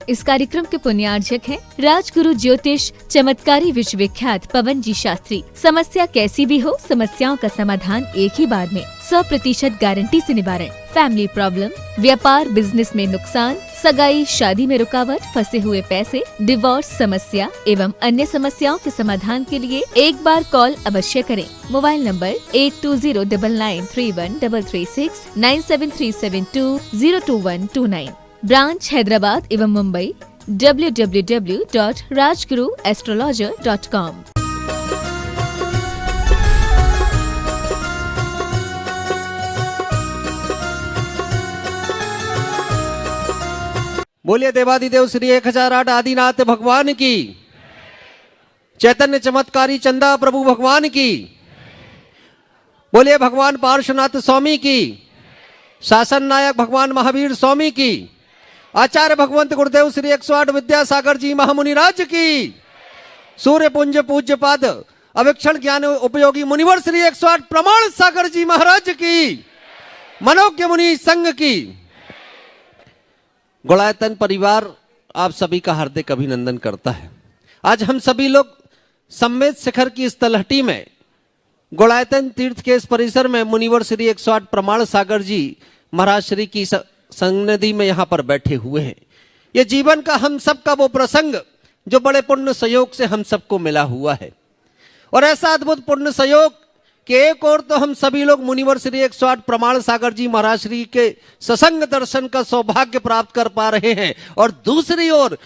इस कार्यक्रम के पुण्यार्जक हैं राजगुरु ज्योतिष चमत्कारी विश्वविख्यात पवन जी शास्त्री। समस्या कैसी भी हो, समस्याओं का समाधान एक ही बार में, 100% गारंटी से निवारण। फैमिली प्रॉब्लम, व्यापार बिजनेस में नुकसान, सगाई शादी में रुकावट, फंसे हुए पैसे, डिवोर्स समस्या एवं अन्य समस्याओं के समाधान के लिए एक बार कॉल अवश्य करें। Mobile number 8209931336 9737202129। ब्रांच हैदराबाद एवं मुंबई www.rajguruastrologer.com। बोलिए देवादिदेव श्री 1008 आदिनाथ भगवान की, चैतन्य चमत्कारी चंदा प्रभु भगवान की, बोलिए भगवान पार्श्वनाथ स्वामी की, शासन नायक भगवान महावीर स्वामी की, आचार्य भगवंत गुरुदेव श्री 108 विद्यासागर जी महामुनिराज की, सूर्य पुंज पूज्य पाद अवेक्षण ज्ञान उपयोगी मुनिवर श्री 108 प्रमाण सागर जी महाराज की, मनोज्ञ मुनि संघ की। गुणायतन परिवार आप सभी का हार्दिक अभिनंदन करता है। आज हम सभी लोग सम्मेद शिखर की इस तलहटी में गुणायतन तीर्थ के इस परिसर में मुनिवर श्री 108 प्रमाण सागर जी महाराज श्री की सन्निधि में यहाँ पर बैठे हुए हैं। ये जीवन का हम सबका वो प्रसंग जो बड़े पुण्य संयोग से हम सबको मिला हुआ है, और ऐसा अद्भुत पुण्य संयोग कि एक और तो हम सभी लोग मुनिवर श्री 108 प्रमाण सागर जी महाराज श्री के सत्संग दर्शन का सौभाग्य प्राप्त कर पा रहे हैं, और दूसरी ओर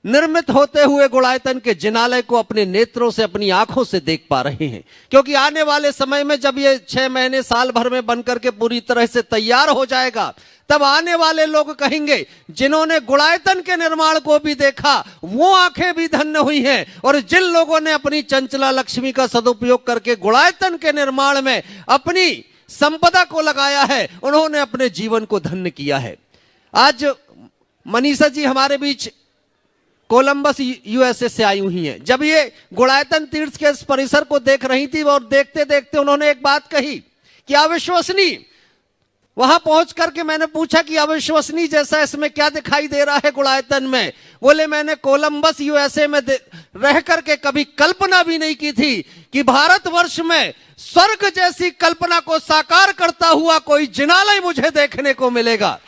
निर्मित होते हुए गुणायतन के जिनालय को अपने नेत्रों से, अपनी आंखों से देख पा रहे हैं। क्योंकि आने वाले समय में जब ये 6 महीने साल भर में बनकर के पूरी तरह से तैयार हो जाएगा, तब आने वाले लोग कहेंगे जिन्होंने गुणायतन के निर्माण को भी देखा वो आंखें भी धन्य हुई हैं, और जिन लोगों ने अपनी चंचला लक्ष्मी का सदुपयोग करके गुणायतन के निर्माण में अपनी संपदा को लगाया है, उन्होंने अपने जीवन को धन्य किया है। आज मनीषा जी हमारे बीच कोलंबस यूएसए से आई हुई हैं। जब ये गुणायतन तीर्थ के इस परिसर को देख रही थी और देखते देखते उन्होंने एक बात कही कि अविश्वसनीय। वहां पहुंच करके मैंने पूछा कि अविश्वसनीय जैसा इसमें क्या दिखाई दे रहा है गुणायतन में? बोले मैंने कोलंबस यूएसए में रह करके कभी कल्पना भी नहीं की थी कि भारतवर्ष में स्वर्ग जैसी कल्पना को साकार करता हुआ कोई जिनालय मुझे देखने को मिलेगा।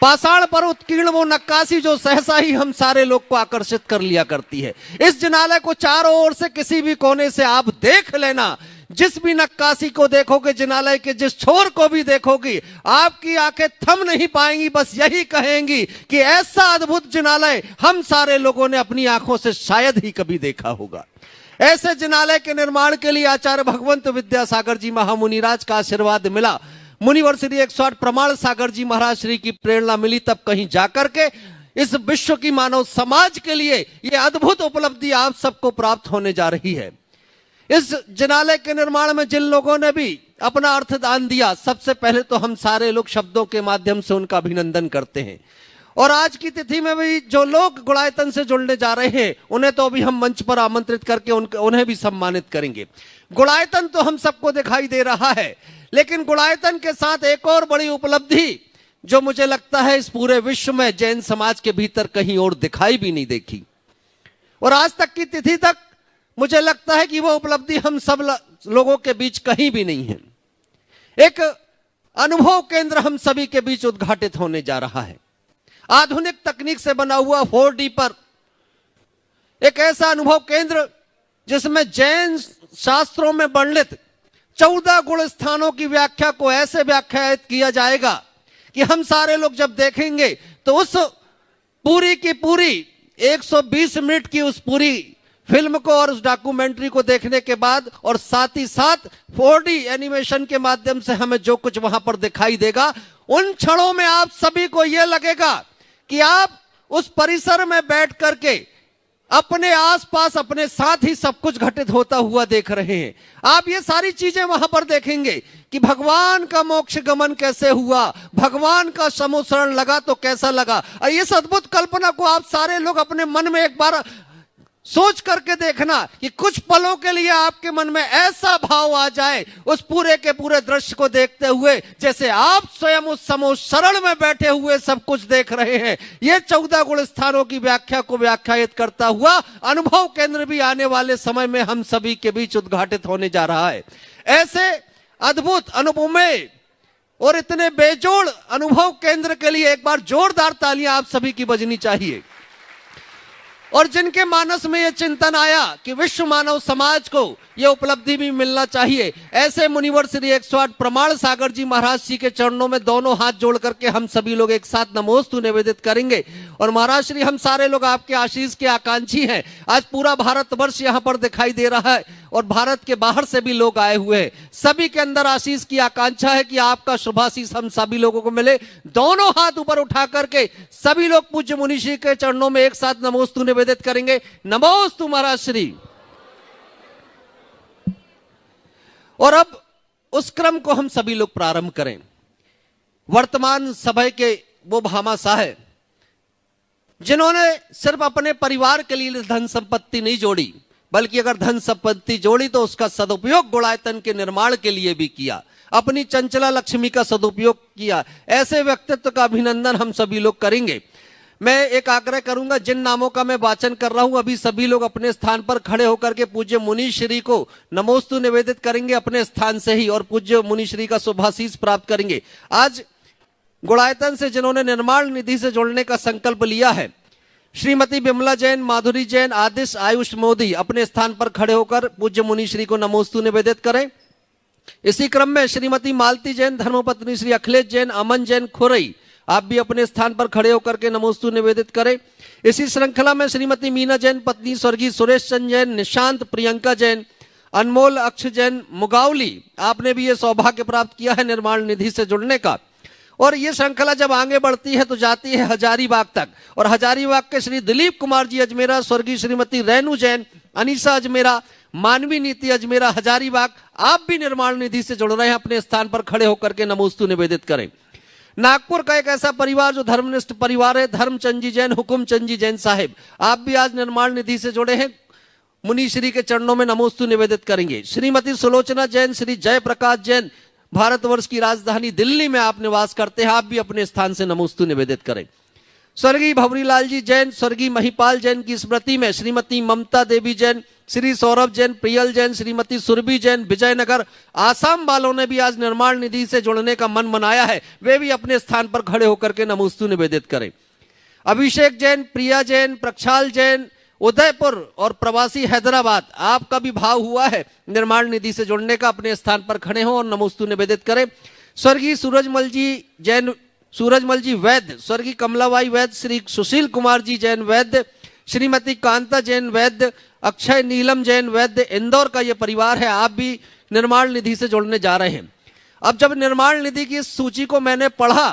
पाषाण पर उत्कीर्ण वो नक्काशी जो सहसा ही हम सारे लोग को आकर्षित कर लिया करती है। इस जिनालय को चारों ओर से किसी भी कोने से आप देख लेना, जिस भी नक्काशी को देखोगे, जिनालय के जिस छोर को भी देखोगी, आपकी आंखें थम नहीं पाएंगी, बस यही कहेंगी कि ऐसा अद्भुत जिनालय हम सारे लोगों ने अपनी आंखों से शायद ही कभी देखा होगा। ऐसे जिनालय के निर्माण के लिए आचार्य भगवंत विद्यासागर जी महामुनिराज का आशीर्वाद मिला। मुनिवर श्री 108 प्रमाण सागर जी महाराज श्री की प्रेरणा मिली, तब कहीं जाकर के इस विश्व की मानव समाज के लिए यह अद्भुत उपलब्धि आप सबको प्राप्त होने जा रही है। इस जिनालय के निर्माण में जिन लोगों ने भी अपना अर्थदान दिया, सबसे पहले तो हम सारे लोग शब्दों के माध्यम से उनका अभिनंदन करते हैं। और आज की तिथि में भी जो लोग गुणायतन से जुड़ने जा रहे हैं, उन्हें तो अभी हम मंच पर आमंत्रित करके उन्हें भी सम्मानित करेंगे। गुणायतन तो हम सबको दिखाई दे रहा है, लेकिन गुणायतन के साथ एक और बड़ी उपलब्धि जो मुझे लगता है इस पूरे विश्व में जैन समाज के भीतर कहीं और दिखाई भी नहीं देखी, और आज तक की तिथि तक मुझे लगता है कि वो उपलब्धि हम सब लोगों के बीच कहीं भी नहीं है। एक अनुभव केंद्र हम सभी के बीच उद्घाटित होने जा रहा है। आधुनिक तकनीक से बना हुआ 4D पर एक ऐसा अनुभव केंद्र जिसमें जैन शास्त्रों में वर्णित 14 गुण स्थानों की व्याख्या को ऐसे व्याख्यायित किया जाएगा कि हम सारे लोग जब देखेंगे तो उस पूरी की पूरी 120 मिनट की उस पूरी फिल्म को और उस डॉक्यूमेंट्री को देखने के बाद, और साथ ही साथ 4D एनिमेशन के माध्यम से हमें जो कुछ वहां पर दिखाई देगा, उन क्षणों में आप सभी को यह लगेगा कि आप उस परिसर में बैठ करके अपने आसपास अपने साथ ही सब कुछ घटित होता हुआ देख रहे हैं। आप ये सारी चीजें वहां पर देखेंगे कि भगवान का मोक्ष गमन कैसे हुआ, भगवान का समुसरण लगा तो कैसा लगा। इस अद्भुत कल्पना को आप सारे लोग अपने मन में एक बार सोच करके देखना कि कुछ पलों के लिए आपके मन में ऐसा भाव आ जाए उस पूरे के पूरे दृश्य को देखते हुए, जैसे आप स्वयं उस समूह शरण में बैठे हुए सब कुछ देख रहे हैं। ये 14 गुण स्थानों की व्याख्या को व्याख्यायित करता हुआ अनुभव केंद्र भी आने वाले समय में हम सभी के बीच उद्घाटित होने जा रहा है। ऐसे अद्भुत अनुपमेय और इतने बेजोड़ अनुभव केंद्र के लिए एक बार जोरदार तालियां आप सभी की बजनी चाहिए। और जिनके मानस में यह चिंतन आया कि विश्व मानव समाज को यह उपलब्धि भी मिलना चाहिए, ऐसे मुनिवर श्री 108 प्रमाण सागर जी महाराज जी के चरणों में दोनों हाथ जोड़ करके हम सभी लोग एक साथ नमोस्तु निवेदित करेंगे। और महाराज श्री, हम सारे लोग आपके आशीष के आकांक्षी हैं। आज पूरा भारतवर्ष यहाँ पर दिखाई दे रहा है और भारत के बाहर से भी लोग आए हुए हैं। सभी के अंदर आशीष की आकांक्षा है कि आपका शुभाशीष हम सभी लोगों को मिले। दोनों हाथ ऊपर उठा करके सभी लोग पूज्य मुनि श्री के चरणों में एक साथ नमोस्तु निवेदित करेंगे। नमोस्तु महाराज श्री। और अब उस क्रम को हम सभी लोग प्रारंभ करें। वर्तमान समय के वो भामाशाह है जिन्होंने सिर्फ अपने परिवार के लिए धन संपत्ति नहीं जोड़ी, बल्कि अगर धन संपत्ति जोड़ी तो उसका सदुपयोग गुणायतन के निर्माण के लिए भी किया, अपनी चंचला लक्ष्मी का सदुपयोग किया। ऐसे व्यक्तित्व का अभिनंदन हम सभी लोग करेंगे। मैं एक आग्रह करूंगा, जिन नामों का मैं वाचन कर रहा हूं, अभी सभी लोग अपने स्थान पर खड़े होकर के पूज्य मुनि श्री को नमोस्तु निवेदित करेंगे अपने स्थान से ही, और पूज्य मुनि श्री का शुभाशीष प्राप्त करेंगे। आज गुणायतन से जिन्होंने निर्माण निधि से जुड़ने का संकल्प लिया है, श्रीमती बिमला जैन, माधुरी जैन, आदिश, आयुष मोदी, अपने स्थान पर खड़े होकर पूज्य मुनि श्री को नमोस्तु निवेदित करें। इसी क्रम में श्रीमती मालती जैन, धर्मपत्नी श्री अखिलेश जैन, अमन जैन, खुरई, आप भी अपने स्थान पर खड़े होकर के नमोस्तु निवेदित करें। इसी श्रृंखला में श्रीमती मीना जैन, पत्नी स्वर्गीय सुरेश चंद जैन, निशांत, प्रियंका जैन, अनमोल अक्ष जैन, मुगावली, आपने भी ये सौभाग्य प्राप्त किया है निर्माण निधि से जुड़ने का। और ये श्रृंखला जब आगे बढ़ती है तो जाती है हजारीबाग तक, और हजारीबाग के श्री दिलीप कुमार जी अजमेरा, स्वर्गीय श्रीमती रेणु जैन, अनीसा अजमेरा, मानवी नीति अजमेरा, हजारीबाग, आप भी निर्माण निधि से जुड़ रहे हैं। अपने स्थान पर खड़े होकर के नमोस्तु निवेदित करें। नागपुर का एक ऐसा परिवार जो धर्मनिष्ठ परिवार है, धर्मचंद जी जैन, हुकुमचंद जी जैन साहिब, आप भी आज निर्माण निधि से जुड़े हैं। मुनि श्री के चरणों में नमोस्तु निवेदित करेंगे। श्रीमती सुलोचना जैन, श्री जयप्रकाश जैन, भारतवर्ष की राजधानी दिल्ली में आप निवास करते हैं, आप भी अपने स्थान से नमोस्तु निवेदित करें। स्वर्गीय भवरीलाल जी जैन, स्वर्गीय महिपाल जैन की स्मृति में श्रीमती ममता देवी जैन, श्री सौरभ जैन, प्रियल जैन, श्रीमती सुरभि जैन, विजयनगर, आसाम वालों ने भी आज निर्माण निधि से जुड़ने का मन बनाया है, वे भी अपने स्थान पर खड़े होकर के नमोस्तु निवेदित करें। अभिषेक जैन, प्रिया जैन, प्रक्षाल जैन, उदयपुर और प्रवासी हैदराबाद, आपका भी भाव हुआ है निर्माण निधि से जुड़ने का, अपने स्थान पर खड़े हो और नमोस्तु निवेदित करें। स्वर्गीय सूरजमल जी जैन, सूरजमल जी वैद्य, स्वर्गीय कमलाबाई वैद्य, श्री सुशील कुमार जी जैन वैद्य, श्रीमती कांता जैन वैद्य, अक्षय नीलम जैन वैद्य, इंदौर का यह परिवार है, आप भी निर्माण निधि से जुड़ने जा रहे हैं। अब जब निर्माण निधि की इस सूची को मैंने पढ़ा,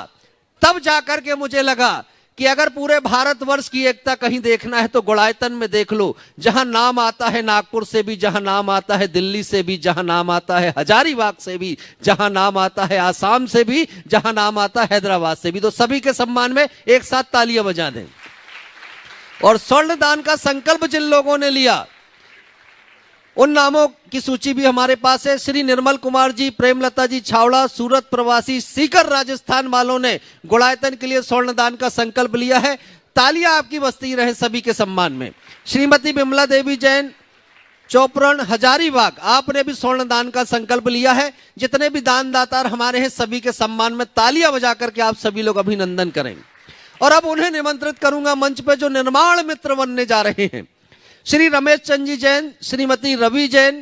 तब जाकर के मुझे लगा कि अगर पूरे भारतवर्ष की एकता कहीं देखना है तो गुणायतन में देख लो, जहां नाम आता है नागपुर से भी, जहां नाम आता है दिल्ली से भी, जहां नाम आता है हजारीबाग से भी, जहां नाम आता है आसाम से भी, जहां नाम आता है हैदराबाद से भी। तो सभी के सम्मान में एक साथ तालियां बजा दें। और स्वर्ण दान का संकल्प जिन लोगों ने लिया, उन नामों की सूची भी हमारे पास है। श्री निर्मल कुमार जी, प्रेमलता जी छावड़ा, सूरत प्रवासी, सीकर राजस्थान वालों ने गुणायतन के लिए स्वर्ण दान का संकल्प लिया है। तालियां आपकी बजती रहे सभी के सम्मान में। श्रीमती बिमला देवी जैन, चौपरण, हजारीबाग, आपने भी स्वर्ण दान का संकल्प लिया है। जितने भी दानदाता हमारे हैं सभी के सम्मान में तालियां बजा करके आप सभी लोग अभिनंदन करें। और अब उन्हें निमंत्रित करूंगा मंच पे जो निर्माण मित्र बनने जा रहे हैं। श्री रमेश चंद जी जैन, श्रीमती रवि जैन,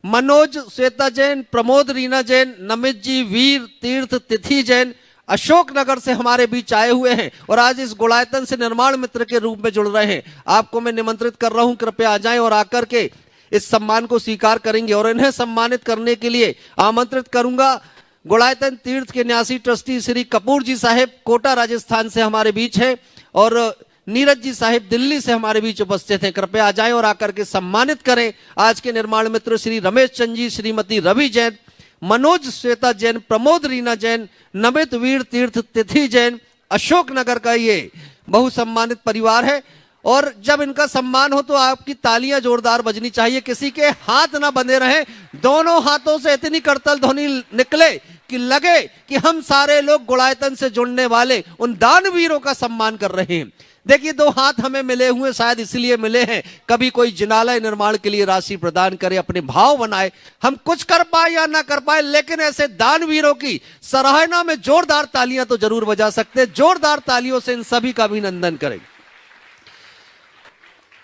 मनोज श्वेता जैन, प्रमोद रीना जैन, नमित जी, वीर तीर्थ तिथि जैन, अशोकनगर से हमारे बीच आए हुए हैं और आज इस गुणायतन से निर्माण मित्र के रूप में जुड़ रहे हैं। आपको मैं निमंत्रित कर रहा हूं, कृपया आ जाएं और आकर के इस सम्मान को स्वीकार करेंगे। और इन्हें सम्मानित करने के लिए आमंत्रित करूंगा गुणायतन तीर्थ के न्यासी ट्रस्टी श्री कपूर जी साहेब, कोटा राजस्थान से हमारे बीच है, और नीरज जी साहिब दिल्ली से हमारे बीच उपस्थित हैं। कृपया आ जाएं और आकर के सम्मानित करें आज के निर्माण मित्र श्री रमेश चंद जी, श्रीमती रवि जैन, मनोज श्वेता जैन, प्रमोद रीना जैन, नमित वीर तीर्थ तिथि जैन, अशोकनगर का ये बहुसम्मानित परिवार है। और जब इनका सम्मान हो तो आपकी तालियां जोरदार बजनी चाहिए। किसी के हाथ ना बंधे रहें, दोनों हाथों से इतनी करतल ध्वनि निकले कि लगे कि हम सारे लोग गुणायतन से जुड़ने वाले उन दानवीरों का सम्मान कर रहे हैं। देखिए, दो हाथ हमें मिले हुए शायद इसलिए मिले हैं, कभी कोई जिनालय निर्माण के लिए राशि प्रदान करे, अपने भाव बनाए, हम कुछ कर पाए या ना कर पाए, लेकिन ऐसे दानवीरों की सराहना में जोरदार तालियां तो जरूर बजा सकते हैं। जोरदार तालियों से इन सभी का अभिनंदन करें।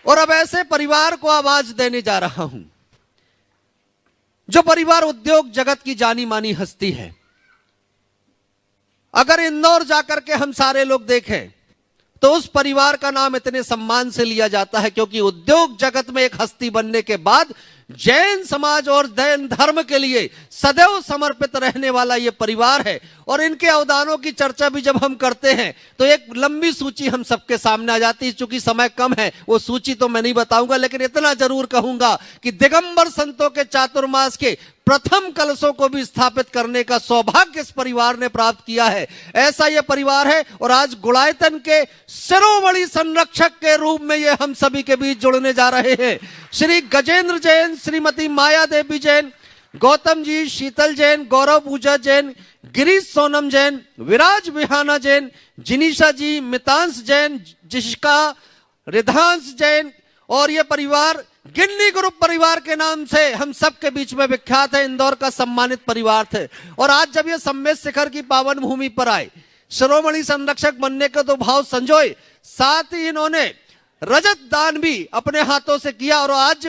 और अब ऐसे परिवार को आवाज देने जा रहा हूं जो परिवार उद्योग जगत की जानी मानी हस्ती है। अगर इंदौर जाकर के हम सारे लोग देखें तो उस परिवार का नाम इतने सम्मान से लिया जाता है क्योंकि उद्योग जगत में एक हस्ती बनने के बाद जैन समाज और जैन धर्म के लिए सदैव समर्पित रहने वाला यह परिवार है। और इनके अवदानों की चर्चा भी जब हम करते हैं तो एक लंबी सूची हम सबके सामने आ जाती है। चूंकि समय कम है, वो सूची तो मैं नहीं बताऊंगा, लेकिन इतना जरूर कहूंगा कि दिगंबर संतों के चातुर्मास के प्रथम कलशों को भी स्थापित करने का सौभाग्य इस परिवार ने प्राप्त किया है। ऐसा यह परिवार है और आज गुणायतन के शिरोमणि संरक्षक के रूप में ये हम सभी के बीच जुड़ने जा रहे हैं। श्री गजेंद्र जैन, श्रीमती माया देवी जैन, गौतम जी, शीतल जैन, गौरव पूजा जैन, गिरीश सोनम जैन, विराज विहाना जैन, जिनीशा जी, मितांश जैन, जिशिका, रिधांश जैन, और यह परिवार गिन्नी ग्रुप परिवार के नाम से हम सबके बीच में विख्यात है। इंदौर का सम्मानित परिवार थे और आज जब यह सम्मेद शिखर की पावन भूमि पर आए, शिरोमणि संरक्षक बनने का तो भाव संजोए, साथ ही इन्होंने रजत दान भी अपने हाथों से किया और आज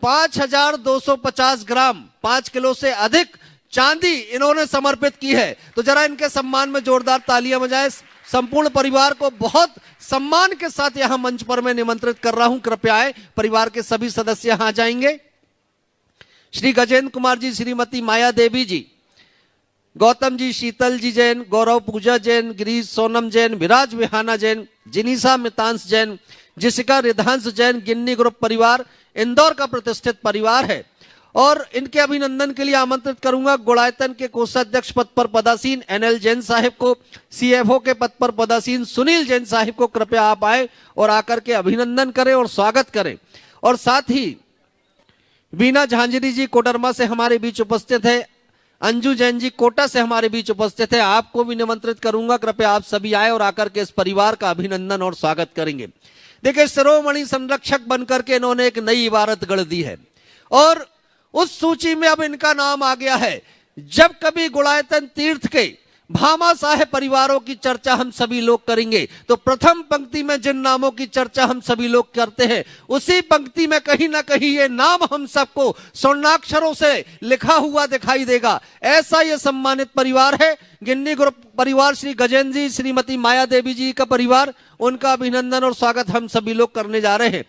5250 ग्राम 5 किलो से अधिक चांदी इन्होंने समर्पित की है। तो जरा इनके सम्मान में जोरदार तालियां बजाएं। संपूर्ण परिवार को बहुत सम्मान के साथ यहां मंच पर मैं निमंत्रित कर रहा हूं, कृपया आए। परिवार के सभी सदस्य यहां आ जाएंगे। श्री गजेंद्र कुमार जी, श्रीमती माया देवी जी, गौतम जी, शीतल जी जैन, गौरव पूजा जैन, गिरीश सोनम जैन, विराज विहाना जैन, जिनीसा मितांश जैन, जिसिका रिधांश जैन, गिन्नी ग्रुप परिवार इंदौर का प्रतिष्ठित परिवार है। और इनके अभिनंदन के लिए आमंत्रित करूंगा गुणायतन के कोषाध्यक्ष पद पर पदासीन एनएल जैन साहिब को, सीएफओ के पद पर पदासीन सुनील जैन साहिब को। कृपया आप आए और आकर के अभिनंदन करें और स्वागत करें। और साथ ही बीना झांझरी जी कोडरमा से हमारे बीच उपस्थित है, अंजू जैन जी कोटा से हमारे बीच उपस्थित है। आपको भी निमंत्रित करूंगा, कृपया आप सभी आए और आकर के इस परिवार का अभिनंदन और स्वागत करेंगे। देखिए, शिरोमणि संरक्षक बनकर के इन्होंने एक नई इबारत गढ़ दी है और उस सूची में अब इनका नाम आ गया है। जब कभी गुणायतन तीर्थ के भामाशाह परिवारों की चर्चा हम सभी लोग करेंगे तो प्रथम पंक्ति में जिन नामों की चर्चा हम सभी लोग करते हैं उसी पंक्ति में कहीं ना कहीं ये नाम हम सबको स्वर्णाक्षरों से लिखा हुआ दिखाई देगा। ऐसा ये सम्मानित परिवार है गिन्नी ग्रुप परिवार। श्री गजेंद्र जी, श्रीमती माया देवी जी का परिवार, उनका अभिनंदन और स्वागत हम सभी लोग करने जा रहे हैं।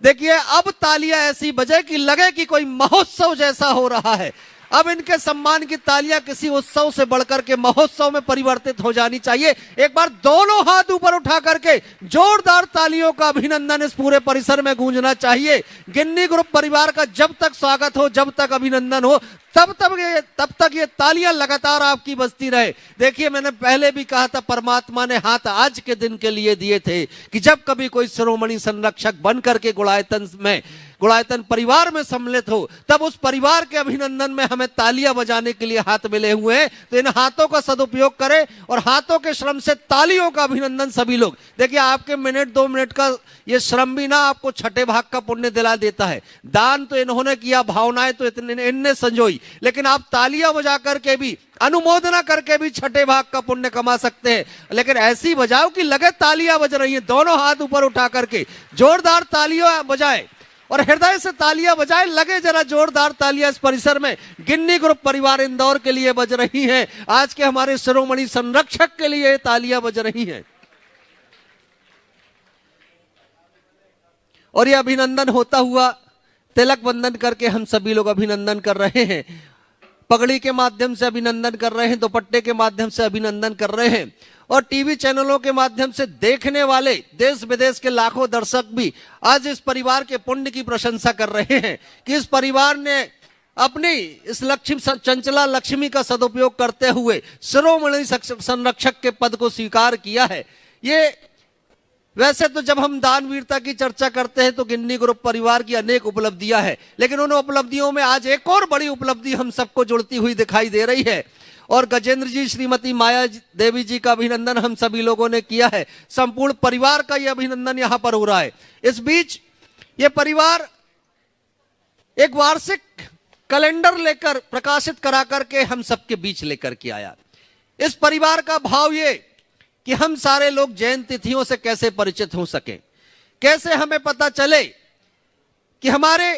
देखिए, अब तालियां ऐसी बजे कि लगे कि कोई महोत्सव जैसा हो रहा है। अब इनके सम्मान की तालियां किसी उत्सव से बढ़कर के महोत्सव में परिवर्तित हो जानी चाहिए। एक बार दोनों हाथ ऊपर उठा करके जोरदार तालियों का अभिनंदन इस पूरे परिसर में गूंजना चाहिए। गिन्नी ग्रुप परिवार का जब तक स्वागत हो, जब तक अभिनंदन हो, तब तक ये तालियां लगातार आपकी बजती रहे। देखिए, मैंने पहले भी कहा था, परमात्मा ने हाथ आज के दिन के लिए दिए थे कि जब कभी कोई शिरोमणि संरक्षक बन करके गुणायतन परिवार में सम्मिलित हो, तब उस परिवार के अभिनंदन में हमें तालियां बजाने के लिए हाथ मिले हुए हैं। तो इन हाथों का सदुपयोग करें और हाथों के श्रम से तालियों का अभिनंदन सभी लोग। देखिए, आपके मिनट 2 मिनट का ये श्रम भी ना आपको छठे भाग का पुण्य दिला देता है। दान तो इन्होंने किया, भावनाएं तो इनने संजोई, लेकिन आप तालियां बजा करके भी, अनुमोदना करके भी छठे भाग का पुण्य कमा सकते हैं। लेकिन ऐसी बजाओ कि लगे तालियां बज रही हैं। दोनों हाथ ऊपर उठा करके जोरदार तालियां बजाएं और हृदय से तालियां बजाएं। लगे जरा जोरदार तालियां इस परिसर में गिन्नी ग्रुप परिवार इंदौर के लिए बज रही हैं। आज के हमारे शिरोमणि संरक्षक के लिए तालियां बज रही हैं। और यह अभिनंदन होता हुआ तिलक वंदन करके हम सभी लोग अभिनंदन कर रहे हैं। पगड़ी के माध्यम से अभिनंदन कर रहे हैं, दुपट्टे के माध्यम से अभिनंदन कर रहे हैं और टीवी चैनलों के माध्यम से देखने वाले देश विदेश के लाखों दर्शक भी आज इस परिवार के पुण्य की प्रशंसा कर रहे हैं कि इस परिवार ने अपनी इस चंचला लक्ष्मी का सदुपयोग करते हुए शिरोमणि संरक्षक के पद को स्वीकार किया है। ये वैसे तो जब हम दानवीरता की चर्चा करते हैं तो गिन्नी ग्रुप परिवार की अनेक उपलब्धियां हैं, लेकिन उन उपलब्धियों में आज एक और बड़ी उपलब्धि हम सबको जुड़ती हुई दिखाई दे रही है। और गजेंद्र जी, श्रीमती माया देवी जी का अभिनंदन हम सभी लोगों ने किया है। संपूर्ण परिवार का यह अभिनंदन यहां पर हो रहा है। इस बीच यह परिवार एक वार्षिक कैलेंडर लेकर प्रकाशित करा करके हम सबके बीच लेकर के आया। इस परिवार का भाव ये कि हम सारे लोग जैन तिथियों से कैसे परिचित हो सके, कैसे हमें पता चले कि हमारे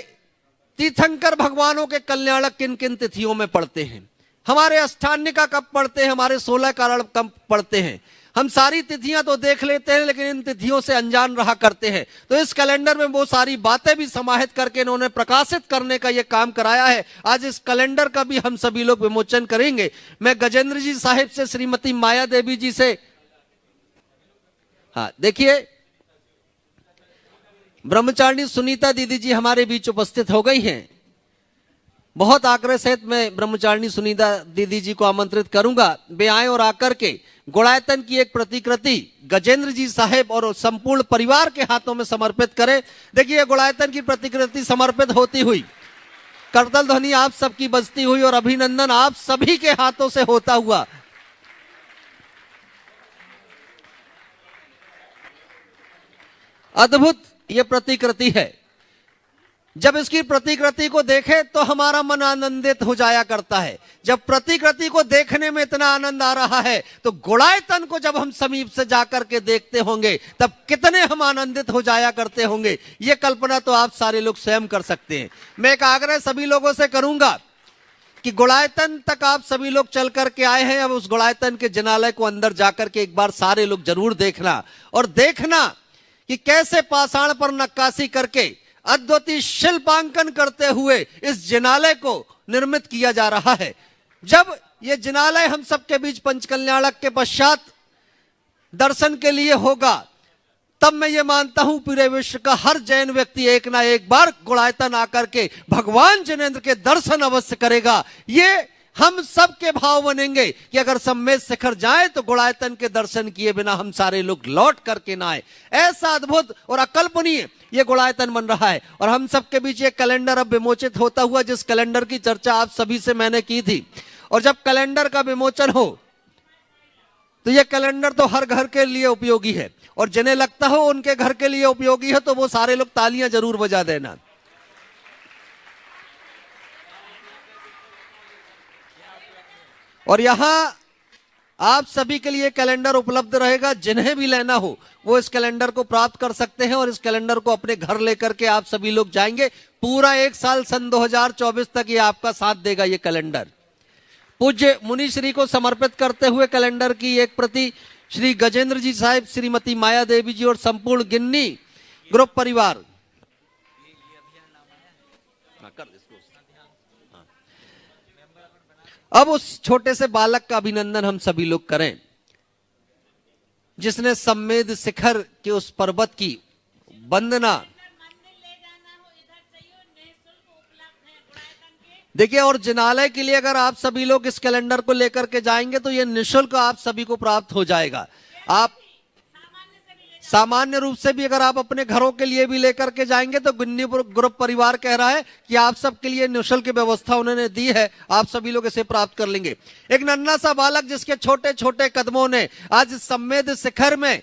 तीर्थंकर भगवानों के कल्याणक किन किन तिथियों में पड़ते हैं, हमारे अष्टान्निका कब पड़ते हैं, हमारे 16 कारण कब पड़ते हैं। हम सारी तिथियां तो देख लेते हैं लेकिन इन तिथियों से अनजान रहा करते हैं। तो इस कैलेंडर में वो सारी बातें भी समाहित करके इन्होंने प्रकाशित करने का ये काम कराया है। आज इस कैलेंडर का भी हम सभी लोग विमोचन करेंगे। मैं गजेंद्र जी साहिब से, श्रीमती माया देवी जी से, हाँ देखिए, ब्रह्मचारिणी सुनीता दीदी जी हमारे बीच उपस्थित हो गई हैं। बहुत आग्रह सहित मैं ब्रह्मचारिणी सुनीता दीदी जी को आमंत्रित करूंगा, वे आए और आकर के गुणायतन की एक प्रतिकृति गजेंद्र जी साहेब और संपूर्ण परिवार के हाथों में समर्पित करें। देखिए, गुणायतन की प्रतिकृति समर्पित होती हुई करतल ध्वनि आप सबकी बजती हुई और अभिनंदन आप सभी के हाथों से होता हुआ अद्भुत यह प्रतिकृति है। जब इसकी प्रतिकृति को देखे तो हमारा मन आनंदित हो जाया करता है। जब प्रतिकृति को देखने में इतना आनंद आ रहा है तो गुणायतन को जब हम समीप से जाकर के देखते होंगे तब कितने हम आनंदित हो जाया करते होंगे, यह कल्पना तो आप सारे लोग स्वयं कर सकते हैं। मैं एक आग्रह सभी लोगों से करूंगा कि गुणायतन तक आप सभी लोग चल करके आए हैं, अब उस गुणायतन के जिनालय को अंदर जाकर के एक बार सारे लोग जरूर देखना और देखना कि कैसे पाषाण पर नक्काशी करके अद्वितीय शिल्पांकन करते हुए इस जिनालय को निर्मित किया जा रहा है। जब यह जिनालय हम सबके बीच पंचकल्याणक के पश्चात दर्शन के लिए होगा तब मैं ये मानता हूं पूरे विश्व का हर जैन व्यक्ति एक ना एक बार गुणायतन आकर के भगवान जिनेंद्र के दर्शन अवश्य करेगा। ये हम सब के भाव बनेंगे कि अगर सम्मेद शिखर जाए तो गुणायतन के दर्शन किए बिना हम सारे लोग लौट करके ना आए। ऐसा अद्भुत और अकल्पनीय ये गुणायतन बन रहा है और हम सबके बीच ये कैलेंडर अब विमोचित होता हुआ, जिस कैलेंडर की चर्चा आप सभी से मैंने की थी, और जब कैलेंडर का विमोचन हो तो ये कैलेंडर तो हर घर के लिए उपयोगी है और जिन्हें लगता हो उनके घर के लिए उपयोगी है तो वो सारे लोग तालियां जरूर बजा देना। और यहां आप सभी के लिए कैलेंडर उपलब्ध रहेगा। जिन्हें भी लेना हो वो इस कैलेंडर को प्राप्त कर सकते हैं और इस कैलेंडर को अपने घर लेकर के आप सभी लोग जाएंगे। पूरा एक साल सन 2024 तक ये आपका साथ देगा। ये कैलेंडर पूज्य मुनि श्री को समर्पित करते हुए कैलेंडर की एक प्रति श्री गजेंद्र जी साहिब, श्रीमती माया देवी जी और संपूर्ण गिन्नी ग्रुप परिवार। अब उस छोटे से बालक का अभिनंदन हम सभी लोग करें जिसने सम्मेद शिखर के उस पर्वत की वंदना। देखिए, और जिनालय के लिए अगर आप सभी लोग इस कैलेंडर को लेकर के जाएंगे तो ये निःशुल्क आप सभी को प्राप्त हो जाएगा। आप सामान्य रूप से भी अगर आप अपने घरों के लिए भी लेकर के जाएंगे तो गिन्नी ग्रुप परिवार कह रहा है कि आप सबके लिए निःशुल्क व्यवस्था उन्होंने दी है, आप सभी लोग इसे प्राप्त कर लेंगे। एक नन्हा सा बालक जिसके छोटे छोटे कदमों ने आज सम्मेद शिखर में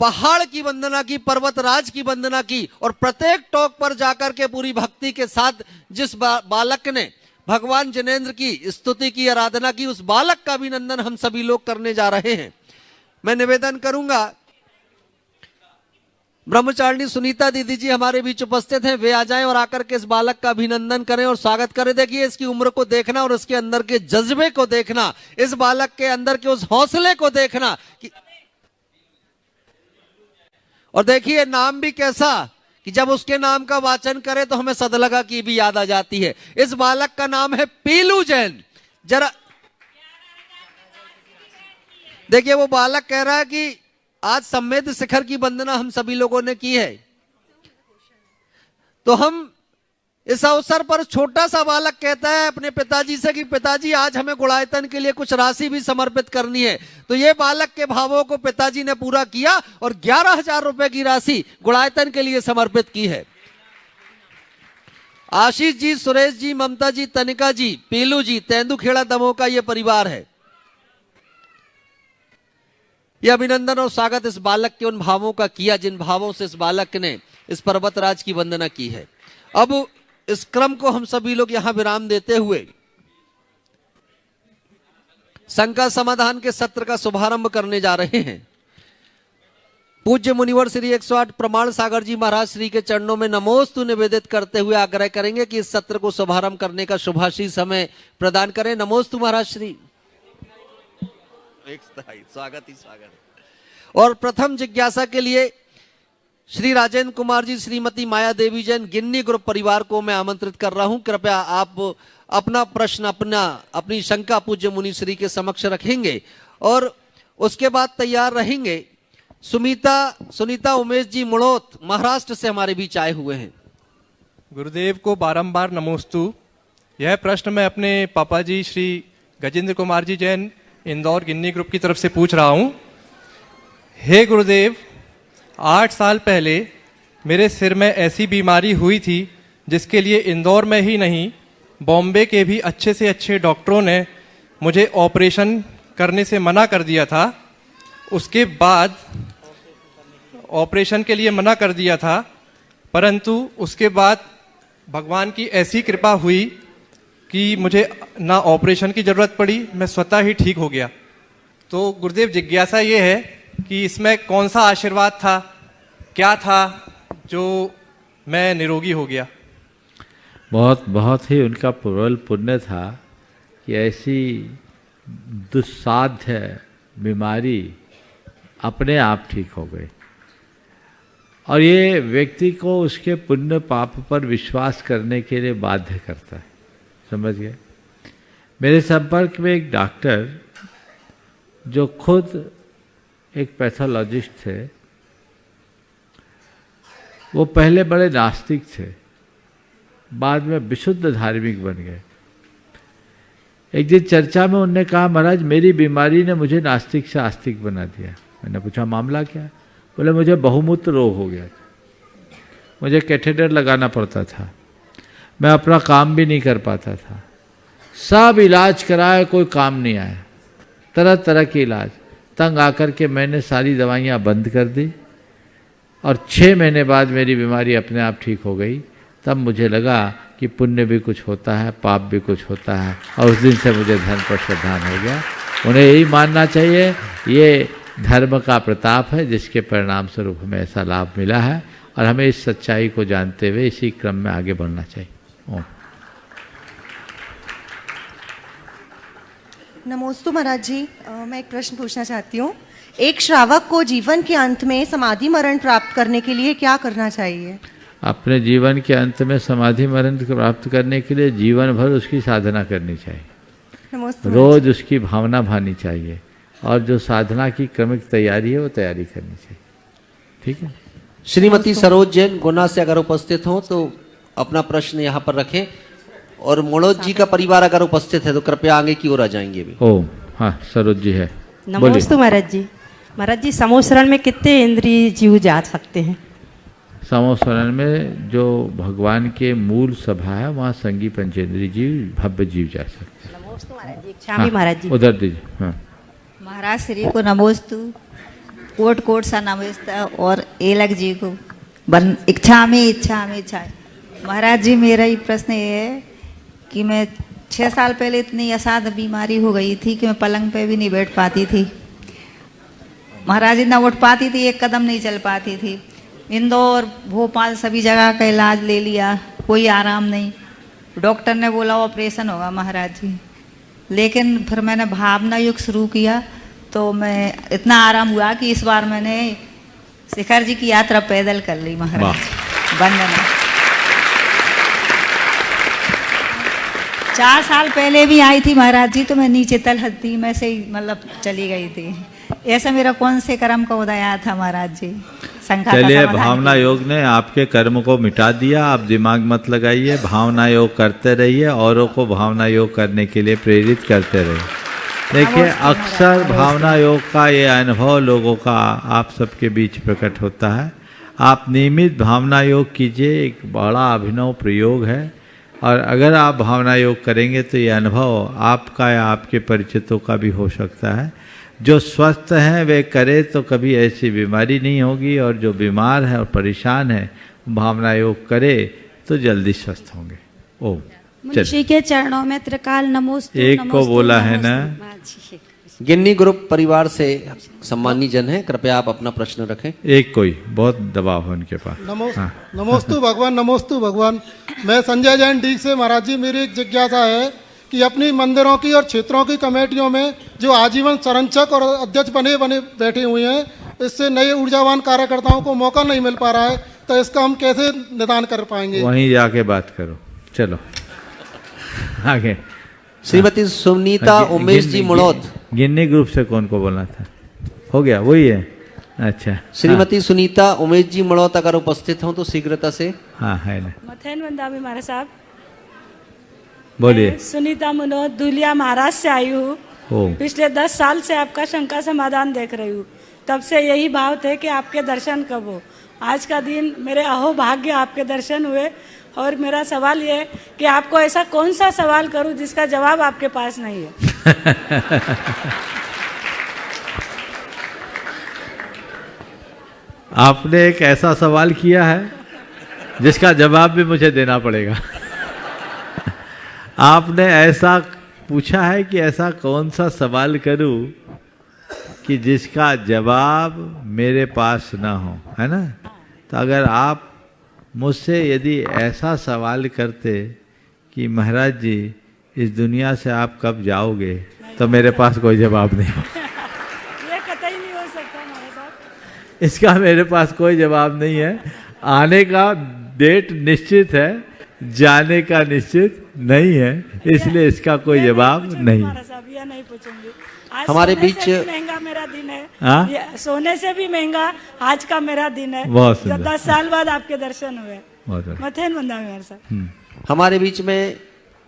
पहाड़ की वंदना की, पर्वतराज की वंदना की और प्रत्येक टॉक पर जाकर के पूरी भक्ति के साथ जिस बालक ने भगवान जिनेंद्र की स्तुति की, आराधना की, उस बालक का अभिनंदन हम सभी लोग करने जा रहे हैं। मैं निवेदन करूंगा, ब्रह्मचारिणी सुनीता दीदी जी हमारे बीच उपस्थित हैं, वे आ जाएं और आकर के इस बालक का अभिनंदन करें और स्वागत करें। देखिए, इसकी उम्र को देखना और इसके अंदर के जज्बे को देखना, इस बालक के अंदर के उस हौसले को देखना कि, और देखिए नाम भी कैसा कि जब उसके नाम का वाचन करे तो हमें सदलगा की भी याद आ जाती है। इस बालक का नाम है पीलू जैन। जरा देखिए, वो बालक कह रहा है कि आज सम्मेद शिखर की वंदना हम सभी लोगों ने की है तो हम इस अवसर पर छोटा सा बालक कहता है अपने पिताजी से कि पिताजी आज हमें गुणायतन के लिए कुछ राशि भी समर्पित करनी है। तो ये बालक के भावों को पिताजी ने पूरा किया और 11,000 रुपए की राशि गुणायतन के लिए समर्पित की है। आशीष जी, सुरेश जी, ममता जी, तनिका जी, पीलू जी, तेंदुखेड़ा दमोह का ये परिवार है। यह अभिनंदन और स्वागत इस बालक के उन भावों का किया जिन भावों से इस बालक ने इस पर्वतराज की वंदना की है। अब इस क्रम को हम सभी लोग यहां विराम देते हुए शंका समाधान के सत्र का शुभारंभ करने जा रहे हैं। पूज्य मुनिवर श्री 108 प्रमाण सागर जी महाराज श्री के चरणों में नमोस्तु निवेदित करते हुए आग्रह करेंगे कि इस सत्र को शुभारंभ करने का शुभाशीष समय प्रदान करें। नमोस्तु महाराज श्री। स्वागत ही स्वागत। और प्रथम जिज्ञासा के लिए श्री राजेंद्र कुमार जी, श्रीमती माया देवी जैन, गिन्नी ग्रुप परिवार को मैं आमंत्रित कर रहा हूं। कृपया आप अपना प्रश्न, अपनी शंका पूज्य मुनि श्री के समक्ष रखेंगे और उसके बाद तैयार रहेंगे। सुनीता उमेश जी मुड़ोत महाराष्ट्र से हमारे बीच आए हुए हैं। गुरुदेव को बारंबार नमोस्तु। यह प्रश्न मैं अपने पापा जी श्री गजेंद्र कुमार जी जैन, इंदौर गिन्नी ग्रुप की तरफ से पूछ रहा हूं। हे गुरुदेव, 8 साल पहले मेरे सिर में ऐसी बीमारी हुई थी जिसके लिए इंदौर में ही नहीं बॉम्बे के भी अच्छे से अच्छे डॉक्टरों ने मुझे ऑपरेशन करने से मना कर दिया था। उसके बाद ऑपरेशन के लिए मना कर दिया था, परंतु उसके बाद भगवान की ऐसी कृपा हुई कि मुझे ना ऑपरेशन की ज़रूरत पड़ी, मैं स्वतः ही ठीक हो गया। तो गुरुदेव, जिज्ञासा ये है कि इसमें कौन सा आशीर्वाद था, क्या था जो मैं निरोगी हो गया? बहुत बहुत ही उनका प्रबल पुण्य था कि ऐसी दुस्साध्य बीमारी अपने आप ठीक हो गई। और ये व्यक्ति को उसके पुण्य पाप पर विश्वास करने के लिए बाध्य करता है। समझ गए? मेरे संपर्क में एक डॉक्टर जो खुद एक पैथोलॉजिस्ट थे, वो पहले बड़े नास्तिक थे, बाद में विशुद्ध धार्मिक बन गए। एक दिन चर्चा में उन्होंने कहा, महाराज मेरी बीमारी ने मुझे नास्तिक से आस्तिक बना दिया। मैंने पूछा मामला क्या है? बोले मुझे बहुमूत्र रोग हो गया था, मुझे कैथेटर लगाना पड़ता था, मैं अपना काम भी नहीं कर पाता था, सब इलाज कराया कोई काम नहीं आया, तरह तरह के इलाज। तंग आकर के मैंने सारी दवाइयाँ बंद कर दी और 6 महीने बाद मेरी बीमारी अपने आप ठीक हो गई। तब मुझे लगा कि पुण्य भी कुछ होता है, पाप भी कुछ होता है, और उस दिन से मुझे धर्म पर श्रद्धान हो गया। उन्हें यही मानना चाहिए ये धर्म का प्रताप है जिसके परिणाम स्वरूप हमें ऐसा लाभ मिला है, और हमें इस सच्चाई को जानते हुए इसी क्रम में आगे बढ़ना चाहिए। ओम। नमोस्तु महाराज जी, मैं एक प्रश्न पूछना चाहती हूँ। एक श्रावक को जीवन के अंत में समाधि मरण प्राप्त करने के लिए क्या करना चाहिए? अपने जीवन के अंत में समाधि मरण प्राप्त करने के लिए जीवन भर उसकी साधना करनी चाहिए, रोज उसकी भावना भानी चाहिए, और जो साधना की क्रमिक तैयारी है वो तैयारी करनी चाहिए। ठीक है? श्रीमती सरोज जैन गुना से अगर उपस्थित हो तो अपना प्रश्न यहाँ पर रखें, और मनोज जी का परिवार अगर उपस्थित है तो कृपया आगे की ओर आ जाएंगे भी। ओम। हाँ, सरोज जी है। नमस्ते महाराज जी। महाराज जी, समोसरण में कितने इंद्रिय जीव जा सकते हैं? समोसरण में जो भगवान के मूल सभा है वहाँ संगी पंचेंद्रीय जीव, भव्य जीव जा सकते हैं। नमोस्तु महाराज जी। क्षामी महाराज जी। उधर दीजिए। हाँ। महाराज श्री को नमोस्तु, कोट कोट सा नमस्ता, और एलक जी को इच्छा में। महाराज जी, मेरा ही प्रश्न ये है कि मैं 6 साल पहले इतनी असाध्य बीमारी हो गई थी कि मैं पलंग पे भी नहीं बैठ पाती थी। महाराज जी, ना उठ पाती थी, एक कदम नहीं चल पाती थी। इंदौर, भोपाल, सभी जगह का इलाज ले लिया, कोई आराम नहीं। डॉक्टर ने बोला ऑपरेशन होगा महाराज जी, लेकिन फिर मैंने भावना युग शुरू किया तो मैं इतना आराम हुआ कि इस बार मैंने शिखर जी की यात्रा पैदल कर ली महाराज। वंदना। 4 साल पहले भी आई थी महाराज जी, तो मैं नीचे तलहटी में से ही मतलब चली गई थी। ऐसा मेरा कौन से कर्म का उदय आया था महाराज जी? शंका का चलिए, समाधान भावना कीजिए। योग ने आपके कर्म को मिटा दिया। आप दिमाग मत लगाइए, भावना योग करते रहिए, औरों को भावना योग करने के लिए प्रेरित करते रहिए। देखिए, अक्सर भावना योग का ये अनुभव लोगों का आप सबके बीच प्रकट होता है। आप नियमित भावना योग कीजिए, एक बड़ा अभिनव प्रयोग है। और अगर आप भावना योग करेंगे तो ये अनुभव आपका या आपके परिचितों का भी हो सकता है। जो स्वस्थ हैं वे करे तो कभी ऐसी बीमारी नहीं होगी, और जो बीमार है और परेशान है भावना योग करे तो जल्दी स्वस्थ होंगे। ओम। मुंशी के चरणों में त्रिकाल नमोस्तु। एक को बोला है ना। गिन्नी ग्रुप परिवार से सम्मानी जन है, कृपया आप अपना प्रश्न रखें। एक कोई बहुत दबाव है उनके पास। नमोस्तु भगवान, नमोस्तु भगवान। मैं संजय जैन डी से। महाराज जी, मेरी एक जिज्ञासा है कि अपनी मंदिरों की और क्षेत्रों की कमेटियों में जो आजीवन संरक्षक और अध्यक्ष बने बैठे हुए हैं, इससे नए ऊर्जावान कार्यकर्ताओं को मौका नहीं मिल पा रहा है, तो इसका हम कैसे निदान कर पाएंगे? वहीं जाके बात करो। चलो आगे। श्रीमती सुनीता उमेश जी मुड़ौत। गिन्नी ग्रुप से कौन को बोलना था? हो गया, वही है। अच्छा, श्रीमती सुनीता उमेश जी मुड़ौत अगर उपस्थित हो तो शीघ्रता से। हाँ है ना, मथेन वंदामी महाराज साहब। बोलिए। मैं सुनीता मनोज दुलिया महाराज से आई हूँ। पिछले 10 साल से आपका शंका समाधान देख रही हूँ। तब से यही भाव थे कि आपके दर्शन कब हो। आज का दिन मेरे अहो भाग्य आपके दर्शन हुए। और मेरा सवाल ये है कि आपको ऐसा कौन सा सवाल करूं जिसका जवाब आपके पास नहीं है? आपने एक ऐसा सवाल किया है जिसका जवाब भी मुझे देना पड़ेगा। आपने ऐसा पूछा है कि ऐसा कौन सा सवाल करूं कि जिसका जवाब मेरे पास ना हो, है ना? तो अगर आप मुझसे यदि ऐसा सवाल करते कि महाराज जी इस दुनिया से आप कब जाओगे, तो मेरे पास कोई जवाब नहीं हो। ये कतई नहीं हो सकता महाराज साहब। इसका मेरे पास कोई जवाब नहीं है। आने का डेट निश्चित है, जाने का निश्चित नहीं है, इसलिए इसका कोई जवाब नहीं। महाराज साहब ये नहीं पूछूंगी। आज हमारे सोने बीच से भी महंगा मेरा दिन है। हाँ? ये सोने से भी महंगा आज का मेरा दिन है। बहुत जो सुंदर। 10 साल बाद आपके दर्शन हुए। बहुत बढ़िया। मथेन वंदामी महाराज साहब। हमारे बीच में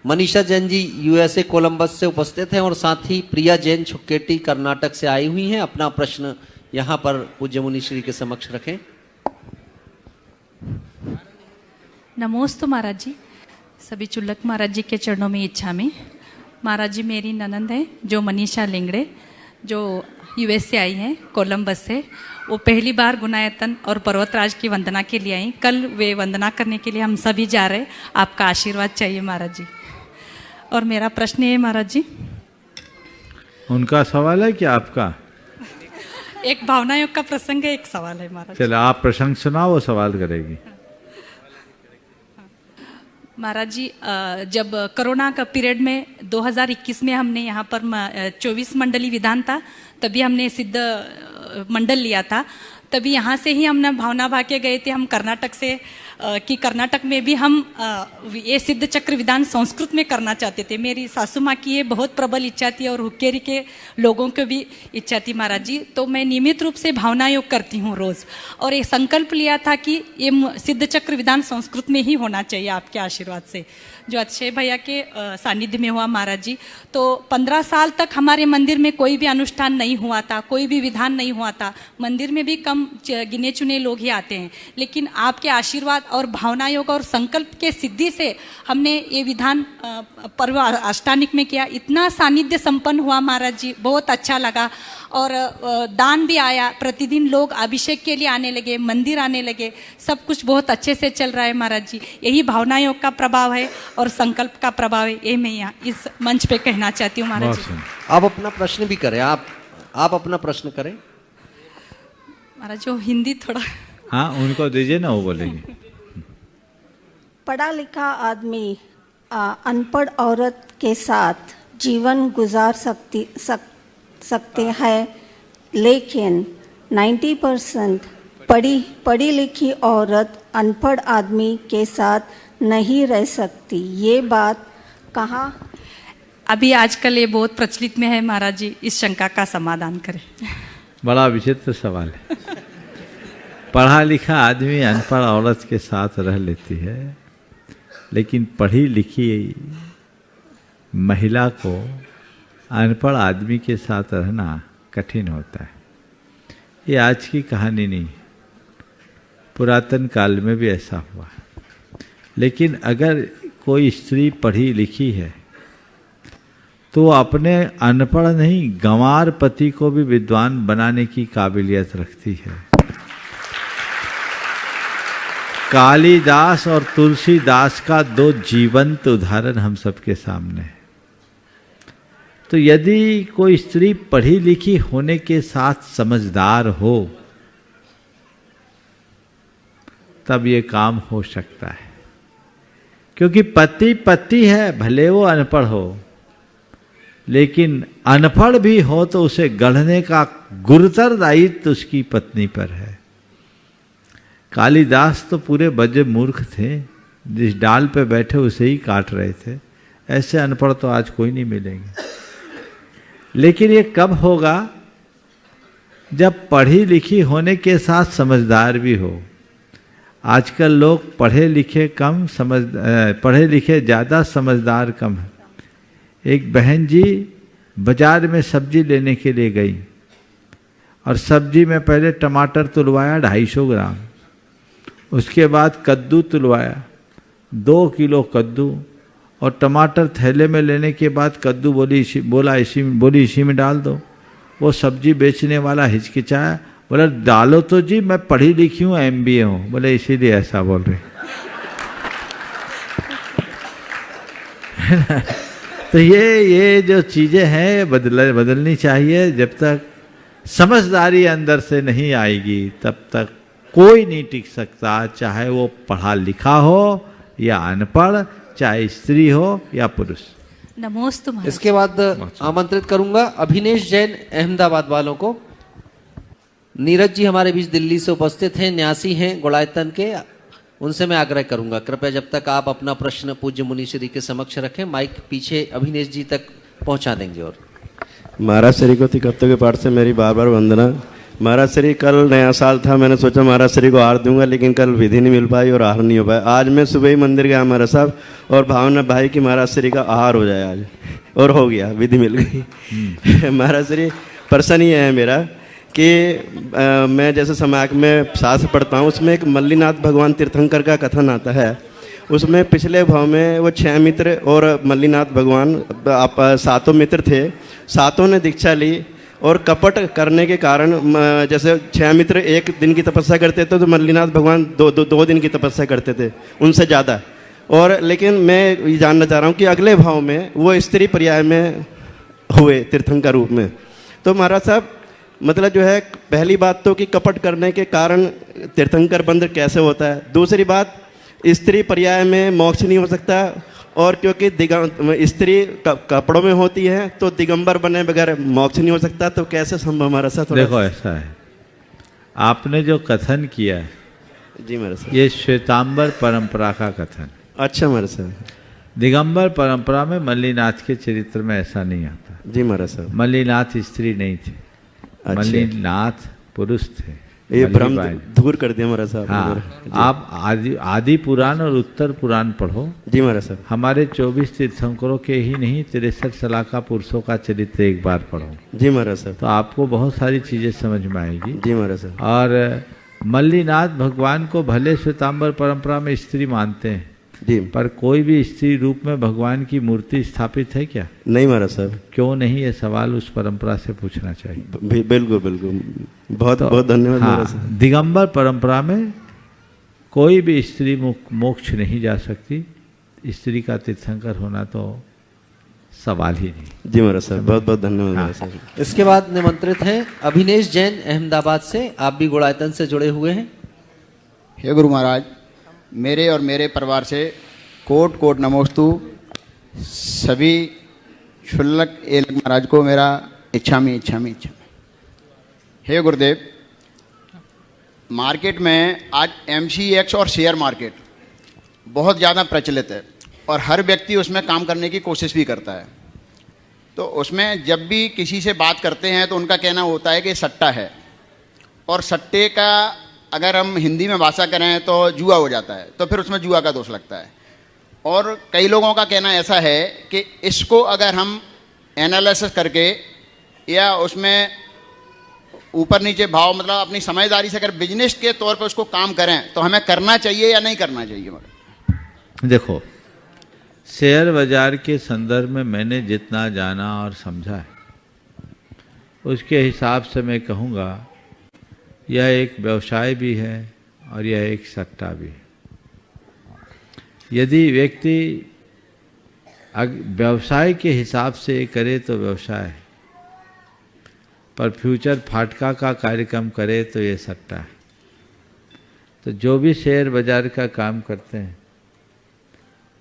मनीषा जैन जी यूएसए कोलंबस से उपस्थित हैं, और साथ ही प्रिया जैन छुक्केटी कर्नाटक से आई हुई हैं। अपना प्रश्न यहाँ पर पूज्य मुनि श्री के समक्ष रखें। नमोस्तु महाराज जी। सभी चुल्लक महाराज जी के चरणों में इच्छा में। महाराज जी, मेरी ननंद है जो मनीषा लिंगड़े, जो यूएस से आई हैं कोलंबस से। वो पहली बार गुनायतन और पर्वतराज की वंदना के लिए आई। कल वे वंदना करने के लिए हम सभी जा रहे हैं। आपका आशीर्वाद चाहिए महाराज जी। और मेरा प्रश्न है महाराज जी, उनका सवाल है कि आपका? एक भावना योग का प्रसंग है, एक सवाल है महाराज। चलो आप प्रसंग सुनाओ, वो सवाल करेगी। महाराज जी, जब कोरोना का पीरियड में 2021 में हमने यहाँ पर 24 मंडली विधान था, तभी हमने सिद्ध मंडल लिया था। तभी यहाँ से ही हमने भावना भाग्य गए थे हम कर्नाटक से, कि कर्नाटक में भी हम ये सिद्ध चक्र विधान संस्कृत में करना चाहते थे। मेरी सासू माँ की ये बहुत प्रबल इच्छा थी और हुक्केरी के लोगों की भी इच्छा थी महाराज जी। तो मैं नियमित रूप से भावना योग करती हूँ रोज़, और एक संकल्प लिया था कि ये सिद्ध चक्र विधान संस्कृत में ही होना चाहिए आपके आशीर्वाद से, जो अक्षय भैया के सानिध्य में हुआ महाराज जी। तो 15 साल तक हमारे मंदिर में कोई भी अनुष्ठान नहीं हुआ था, कोई भी विधान नहीं हुआ था। मंदिर में भी कम गिने चुने लोग ही आते हैं, लेकिन आपके आशीर्वाद और भावना योग और संकल्प के सिद्धि से हमने ये विधान पर्व अष्टानिक में किया। इतना सानिध्य संपन्न हुआ महाराज जी, बहुत अच्छा लगा। और दान भी आया, प्रतिदिन लोग अभिषेक के लिए आने लगे, मंदिर आने लगे, सब कुछ बहुत अच्छे से चल रहा है महाराज जी। यही भावना योग का प्रभाव है और संकल्प का प्रभाव है, ये मैं यहाँ इस मंच पे कहना चाहती हूँ महाराज जी। आप अपना प्रश्न भी करें, आप अपना प्रश्न करें महाराज। जो हिंदी थोड़ा, हाँ उनको दीजिए ना, वो बोलेंगे। पढ़ा लिखा आदमी अनपढ़ औरत के साथ जीवन गुजार सकते हैं, लेकिन 90% पढ़ी लिखी औरत अनपढ़ आदमी के साथ नहीं रह सकती। ये बात कहाँ? अभी आजकल ये बहुत प्रचलित में है महाराज जी, इस शंका का समाधान करें। बड़ा विचित्र सवाल है। पढ़ा लिखा आदमी अनपढ़ औरत के साथ रह लेती है, लेकिन पढ़ी लिखी महिला को अनपढ़ आदमी के साथ रहना कठिन होता है। ये आज की कहानी नहीं, पुरातन काल में भी ऐसा हुआ। लेकिन अगर कोई स्त्री पढ़ी लिखी है तो अपने अनपढ़ नहीं गंवार पति को भी विद्वान बनाने की काबिलियत रखती है। कालिदास और तुलसीदास का दो जीवंत उदाहरण हम सबके सामने है। तो यदि कोई स्त्री पढ़ी लिखी होने के साथ समझदार हो तब ये काम हो सकता है, क्योंकि पति पति है, भले वो अनपढ़ हो, लेकिन अनपढ़ भी हो तो उसे गढ़ने का गुरुतर दायित्व उसकी पत्नी पर है। कालिदास तो पूरे बजे मूर्ख थे, जिस डाल पे बैठे उसे ही काट रहे थे। ऐसे अनपढ़ तो आज कोई नहीं मिलेंगे। लेकिन ये कब होगा? जब पढ़ी लिखी होने के साथ समझदार भी हो। आजकल लोग पढ़े लिखे कम, पढ़े लिखे ज़्यादा, समझदार कम है। एक बहन जी बाजार में सब्जी लेने के लिए गई और सब्जी में पहले टमाटर तुलवाया 250 ग्राम, उसके बाद कद्दू तुलवाया 2 किलो कद्दू, और टमाटर थैले में लेने के बाद कद्दू बोली इसी में डाल दो। वो सब्जी बेचने वाला हिचकिचाया, बोला डालो तो जी, मैं पढ़ी लिखी हूँ, MBA हूँ। बोले इसीलिए ऐसा बोल रहे। तो ये जो चीज़ें हैं बदलनी चाहिए। जब तक समझदारी अंदर से नहीं आएगी तब तक कोई नहीं टिक सकता, चाहे वो पढ़ा लिखा हो या अनपढ़, चाहे स्त्री हो या पुरुष। नमोस्तु। इसके बाद आमंत्रित करूंगा अभिनेश जैन अहमदाबाद वालों को। नीरज जी हमारे बीच दिल्ली से उपस्थित हैं, न्यासी हैं गुड़ायतन के। उनसे मैं आग्रह करूंगा कृपया जब तक आप अपना प्रश्न पूज्य मुनीश्री के समक्ष रखें, माइक पीछे अभिनेश जी तक पहुंचा देंगे। और महाराज श्री को तिकत्तों के पाठ से मेरी बार बार वंदना। महाराज श्री कल नया साल था, मैंने सोचा महाराज श्री को हार दूंगा, लेकिन कल विधि नहीं मिल पाई और आहार नहीं हो पाया। आज मैं सुबह ही मंदिर गया महाराज साहब, और भावना भाई की महाराज श्री का आहार हो जाए आज, और हो गया, विधि मिल गई। महाराज श्री प्रश्न ये है मेरा कि मैं जैसे समाज में शास्त्र पढ़ता हूँ, उसमें एक मल्लीनाथ भगवान तीर्थंकर का कथन आता है। उसमें पिछले भाव में वो 6 मित्र और मल्लीनाथ भगवान आप 7 मित्र थे। 7 ने दीक्षा ली और कपट करने के कारण जैसे 6 मित्र 1 दिन की तपस्या करते थे तो मल्लीनाथ भगवान 2 दिन की तपस्या करते थे, उनसे ज़्यादा। और लेकिन मैं ये जानना चाह रहा हूँ कि अगले भाव में वो स्त्री पर्याय में हुए तीर्थंकर रूप में। तो महाराज साहब मतलब जो है, पहली बात तो कि कपट करने के कारण तीर्थंकर बंध कैसे होता है। दूसरी बात, स्त्री पर्याय में मोक्ष नहीं हो सकता, और क्योंकि स्त्री कपड़ों में होती है तो दिगंबर बने बगैर मोक्ष नहीं हो सकता। तो कैसे संभव हमारा साथ? देखो ऐसा है, आपने जो कथन किया है जी महाराज साहब, ये श्वेतांबर परंपरा का कथन। अच्छा महाराज साहब, दिगंबर परंपरा में मल्लीनाथ के चरित्र में ऐसा नहीं आता। जी महाराज साहब, मल्लीनाथ स्त्री नहीं थे। अच्छा। मल्लीनाथ पुरुष थे। ये भ्रम दूर कर दिया महाराज साहब। हाँ, आप आदि पुराण और उत्तर पुराण पढ़ो। जी महाराज साहब। हमारे 24 तीर्थंकरों के ही नहीं 63 सलाका पुरुषों का चरित्र एक बार पढ़ो। जी महाराज साहब। तो आपको बहुत सारी चीजें समझ में आएगी। जी महाराज साहब। और मल्लीनाथ भगवान को भले श्वेतांबर परंपरा में स्त्री मानते हैं जी, पर कोई भी स्त्री रूप में भगवान की मूर्ति स्थापित है क्या? नहीं महाराज साहब। क्यों नहीं, ये सवाल उस परंपरा से पूछना चाहिए। बिल्कुल बिल्कुल, बहुत बहुत धन्यवाद महाराज साहब। दिगंबर परंपरा में कोई भी स्त्री मोक्ष नहीं जा सकती। स्त्री का तीर्थंकर होना तो सवाल ही नहीं। जी महाराज साहब, बहुत बहुत धन्यवाद महाराज साहब। इसके बाद निमंत्रित हैं अभिनेश जैन अहमदाबाद से। आप भी गुड़ायतन से जुड़े हुए हैं। हे गुरु महाराज, मेरे और मेरे परिवार से कोट कोट नमोस्तु। सभी क्षुल्लक एलक महाराज को मेरा इच्छामी। हे गुरुदेव, मार्केट में आज MCX और शेयर मार्केट बहुत ज़्यादा प्रचलित है और हर व्यक्ति उसमें काम करने की कोशिश भी करता है। तो उसमें जब भी किसी से बात करते हैं तो उनका कहना होता है कि सट्टा है, और सट्टे का अगर हम हिंदी में भाषा करें तो जुआ हो जाता है, तो फिर उसमें जुआ का दोष लगता है। और कई लोगों का कहना ऐसा है कि इसको अगर हम एनालिसिस करके या उसमें ऊपर नीचे भाव मतलब अपनी समझदारी से अगर बिजनेस के तौर पर उसको काम करें तो हमें करना चाहिए या नहीं करना चाहिए? देखो, शेयर बाजार के संदर्भ में मैंने जितना जाना और समझा है उसके हिसाब से मैं कहूँगा यह एक व्यवसाय भी है और यह एक सट्टा भी है। यदि व्यक्ति व्यवसाय के हिसाब से करे तो व्यवसाय है, पर फ्यूचर फाटका का कार्यक्रम करे तो ये सट्टा है। तो जो भी शेयर बाजार का काम करते हैं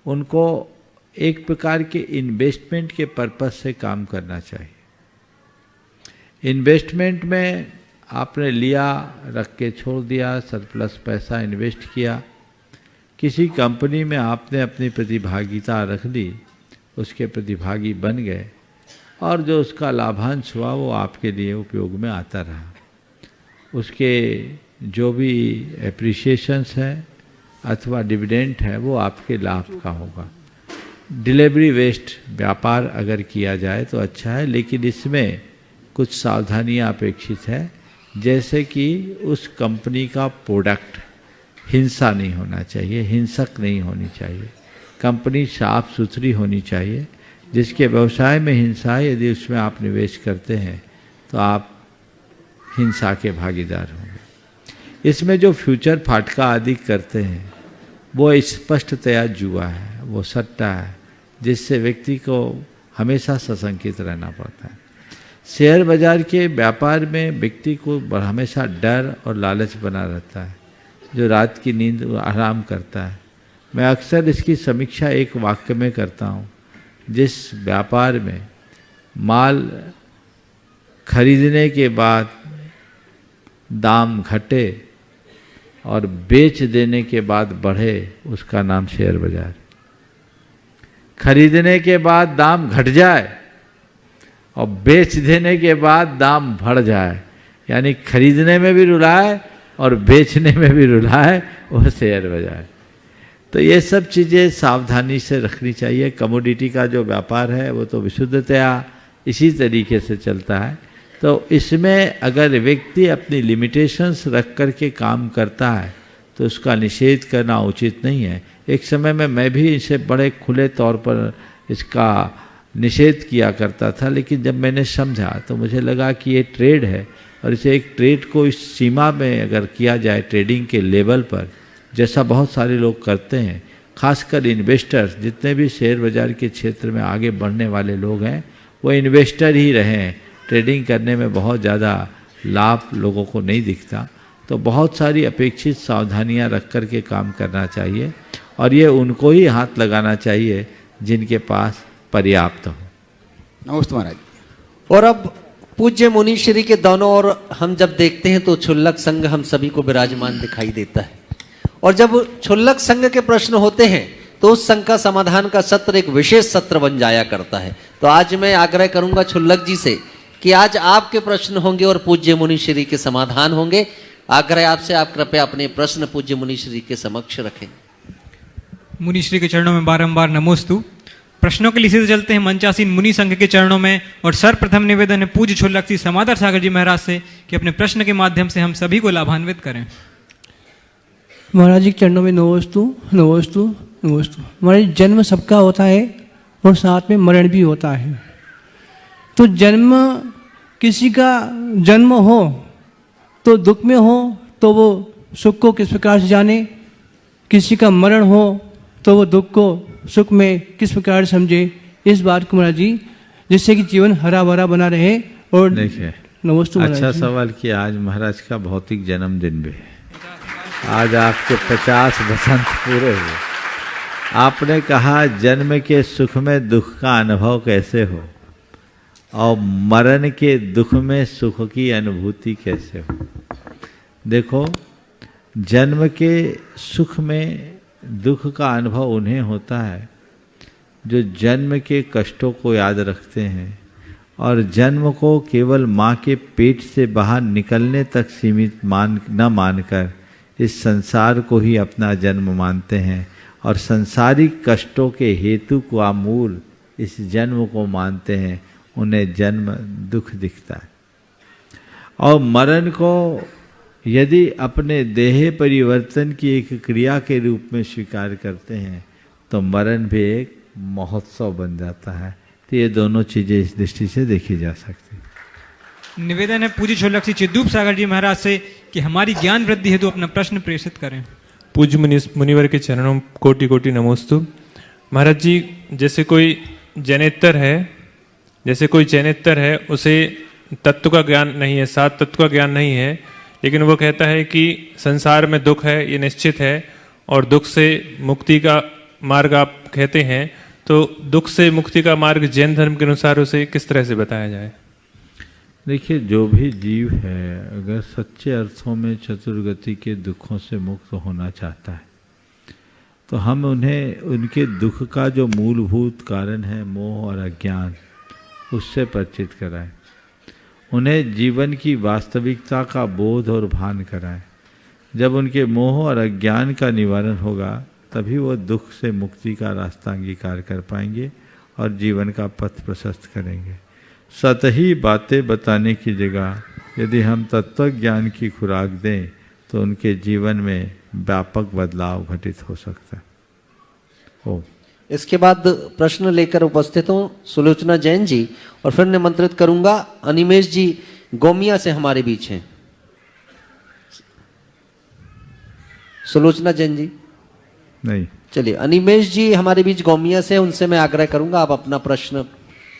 उनको एक प्रकार के इन्वेस्टमेंट के पर्पस से काम करना चाहिए। इन्वेस्टमेंट में आपने लिया, रख के छोड़ दिया, सरप्लस पैसा इन्वेस्ट किया, किसी कंपनी में आपने अपनी प्रतिभागिता रख दी, उसके प्रतिभागी बन गए और जो उसका लाभांश हुआ वो आपके लिए उपयोग में आता रहा। उसके जो भी एप्रिसिएशंस है अथवा डिविडेंड है वो आपके लाभ का होगा। डिलीवरी वेस्ट व्यापार अगर किया जाए तो अच्छा है, लेकिन इसमें कुछ सावधानियां अपेक्षित है, जैसे कि उस कंपनी का प्रोडक्ट हिंसा नहीं होना चाहिए, हिंसक नहीं होनी चाहिए, कंपनी साफ सुथरी होनी चाहिए। जिसके व्यवसाय में हिंसा है, यदि उसमें आप निवेश करते हैं तो आप हिंसा के भागीदार होंगे। इसमें जो फ्यूचर फाटका आदि करते हैं वो स्पष्टतया जुआ है, वो सट्टा है, जिससे व्यक्ति को हमेशा सशंकित रहना पड़ता है। शेयर बाजार के व्यापार में व्यक्ति को हमेशा डर और लालच बना रहता है, जो रात की नींद आराम करता है। मैं अक्सर इसकी समीक्षा एक वाक्य में करता हूँ, जिस व्यापार में माल खरीदने के बाद दाम घटे और बेच देने के बाद बढ़े, उसका नाम शेयर बाजार। खरीदने के बाद दाम घट जाए और बेच देने के बाद दाम बढ़ जाए, यानी खरीदने में भी रुलाए और बेचने में भी रुलाए, वो शेयर बाजार। तो ये सब चीज़ें सावधानी से रखनी चाहिए। कमोडिटी का जो व्यापार है वो तो विशुद्धतया इसी तरीके से चलता है। तो इसमें अगर व्यक्ति अपनी लिमिटेशंस रख कर के काम करता है तो उसका निषेध करना उचित नहीं है। एक समय में मैं भी इसे बड़े खुले तौर पर इसका निषेध किया करता था, लेकिन जब मैंने समझा तो मुझे लगा कि ये ट्रेड है और इसे एक ट्रेड को इस सीमा में अगर किया जाए ट्रेडिंग के लेवल पर, जैसा बहुत सारे लोग करते हैं, खासकर इन्वेस्टर्स, जितने भी शेयर बाजार के क्षेत्र में आगे बढ़ने वाले लोग हैं वो इन्वेस्टर ही रहे हैं। ट्रेडिंग करने में बहुत ज़्यादा लाभ लोगों को नहीं दिखता। तो बहुत सारी अपेक्षित सावधानियां रख कर के काम करना चाहिए और ये उनको ही हाथ लगाना चाहिए जिनके पास पर्याप्त हो। नमस्ते महाराज। और अब पूज्य मुनीश्री के दोनों ओर हम जब देखते हैं तो क्षुल्लक संघ हम सभी को विराजमान दिखाई देता है, और जब क्षुल्लक संघ के प्रश्न होते हैं तो उस संघ का समाधान का सत्र एक विशेष सत्र बन जाया करता है। तो आज मैं आग्रह करूंगा क्षुल्लक जी से कि आज आपके प्रश्न होंगे और पूज्य मुनीश्री के समाधान होंगे। आग्रह आपसे, आप कृपया अपने प्रश्न पूज्य मुनीश्री के समक्ष रखें। मुनीश्री के चरणों में बारंबार नमोस्तु। प्रश्नों के लिए सीधे चलते हैं मंचासीन मुनि संघ के चरणों में, और सर्वप्रथम निवेदन है पूज्य क्षुल्लक श्री समादर सागर जी महाराज से कि अपने प्रश्न के माध्यम से हम सभी को लाभान्वित करें। महाराज जी के चरणों में नमोस्तु नमोस्तु नमोस्तु। महाराज, जन्म सबका होता है और साथ में मरण भी होता है। तो जन्म, किसी का जन्म हो तो दुख में हो तो वो सुख को किस प्रकार से जाने, किसी का मरण हो तो वो दुख को सुख में किस प्रकार समझे, इस बात को महाराज जी, जिससे कि जीवन हरा भरा बना रहे। और देखिए, नमस्ते अच्छा सवाल किया। आज महाराज का भौतिक जन्मदिन भी है। आज आपके 50 वसंत पूरे हुए। आपने कहा जन्म के सुख में दुख का अनुभव कैसे हो और मरण के दुख में सुख की अनुभूति कैसे हो। देखो, जन्म के सुख में दुख का अनुभव उन्हें होता है जो जन्म के कष्टों को याद रखते हैं और जन्म को केवल माँ के पेट से बाहर निकलने तक सीमित न मानकर इस संसार को ही अपना जन्म मानते हैं और संसारिक कष्टों के हेतु का मूल इस जन्म को मानते हैं, उन्हें जन्म दुख दिखता है। और मरण को यदि अपने देह परिवर्तन की एक क्रिया के रूप में स्वीकार करते हैं तो मरण भी एक महोत्सव बन जाता है। तो ये दोनों चीज़ें इस दृष्टि से देखी जा सकती हैं। निवेदन है पूज्य छोलक्षी चिद्दूप सागर जी महाराज से कि हमारी ज्ञान वृद्धि हेतु अपना प्रश्न प्रेषित करें। पूज्य मुनिवर के चरणों कोटि कोटि नमोस्तु। महाराज जी, जैसे कोई जनेतर है उसे तत्व का ज्ञान नहीं है, 7 तत्व का ज्ञान नहीं है, लेकिन वो कहता है कि संसार में दुख है, ये निश्चित है, और दुख से मुक्ति का मार्ग आप कहते हैं, तो दुख से मुक्ति का मार्ग जैन धर्म के अनुसार उसे किस तरह से बताया जाए? देखिए, जो भी जीव है अगर सच्चे अर्थों में चतुर्गति के दुखों से मुक्त होना चाहता है तो हम उन्हें उनके दुख का जो मूलभूत कारण है मोह और अज्ञान, उससे परिचित कराएं। उन्हें जीवन की वास्तविकता का बोध और भान कराएं। जब उनके मोह और अज्ञान का निवारण होगा तभी वो दुख से मुक्ति का रास्ता अंगीकार कर पाएंगे और जीवन का पथ प्रशस्त करेंगे। सतही बातें बताने की जगह यदि हम तत्व ज्ञान की खुराक दें तो उनके जीवन में व्यापक बदलाव घटित हो सकता है। इसके बाद प्रश्न लेकर उपस्थित हों सुलोचना जैन जी, और फिर निमंत्रित करूंगा अनिमेश जी गोमिया से हमारे बीच हैं। सुलोचना जैन जी नहीं, चलिए अनिमेश जी हमारे बीच गोमिया से, उनसे मैं आग्रह करूंगा आप अपना प्रश्न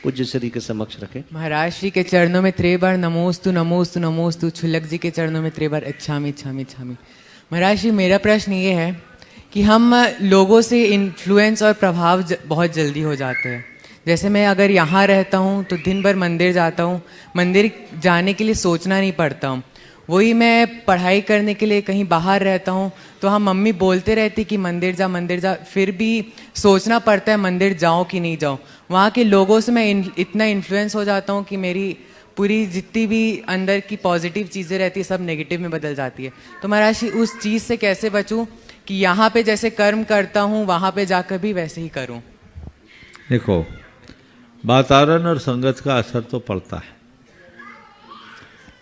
पूज्य श्री के समक्ष रखें। महाराज श्री के चरणों में 3 बार नमोस्तु नमोस्तु नमोस्तु, छुल्लक जी के चरणों में 3 बार इच्छामि इच्छामि इच्छामि। महाराज श्री, मेरा प्रश्न ये है कि हम लोगों से इन्फ्लुएंस और प्रभाव बहुत जल्दी हो जाते हैं। जैसे मैं अगर यहाँ रहता हूँ तो दिन भर मंदिर जाता हूँ, मंदिर जाने के लिए सोचना नहीं पड़ता हूँ। वही मैं पढ़ाई करने के लिए कहीं बाहर रहता हूँ तो हम मम्मी बोलते रहती कि मंदिर जा, फिर भी सोचना पड़ता है मंदिर जाऊँ कि नहीं जाऊँ। वहाँ के लोगों से मैं इतना इन्फ्लुएंस हो जाता हूँ कि मेरी पूरी जितनी भी अंदर की पॉजिटिव चीज़ें रहती है सब नेगेटिव में बदल जाती है। तो महाराज उस चीज़ से कैसे बचूँ कि यहाँ पे जैसे कर्म करता हूँ वहाँ पे जाकर भी वैसे ही करूँ? देखो, वातावरण और संगत का असर तो पड़ता है,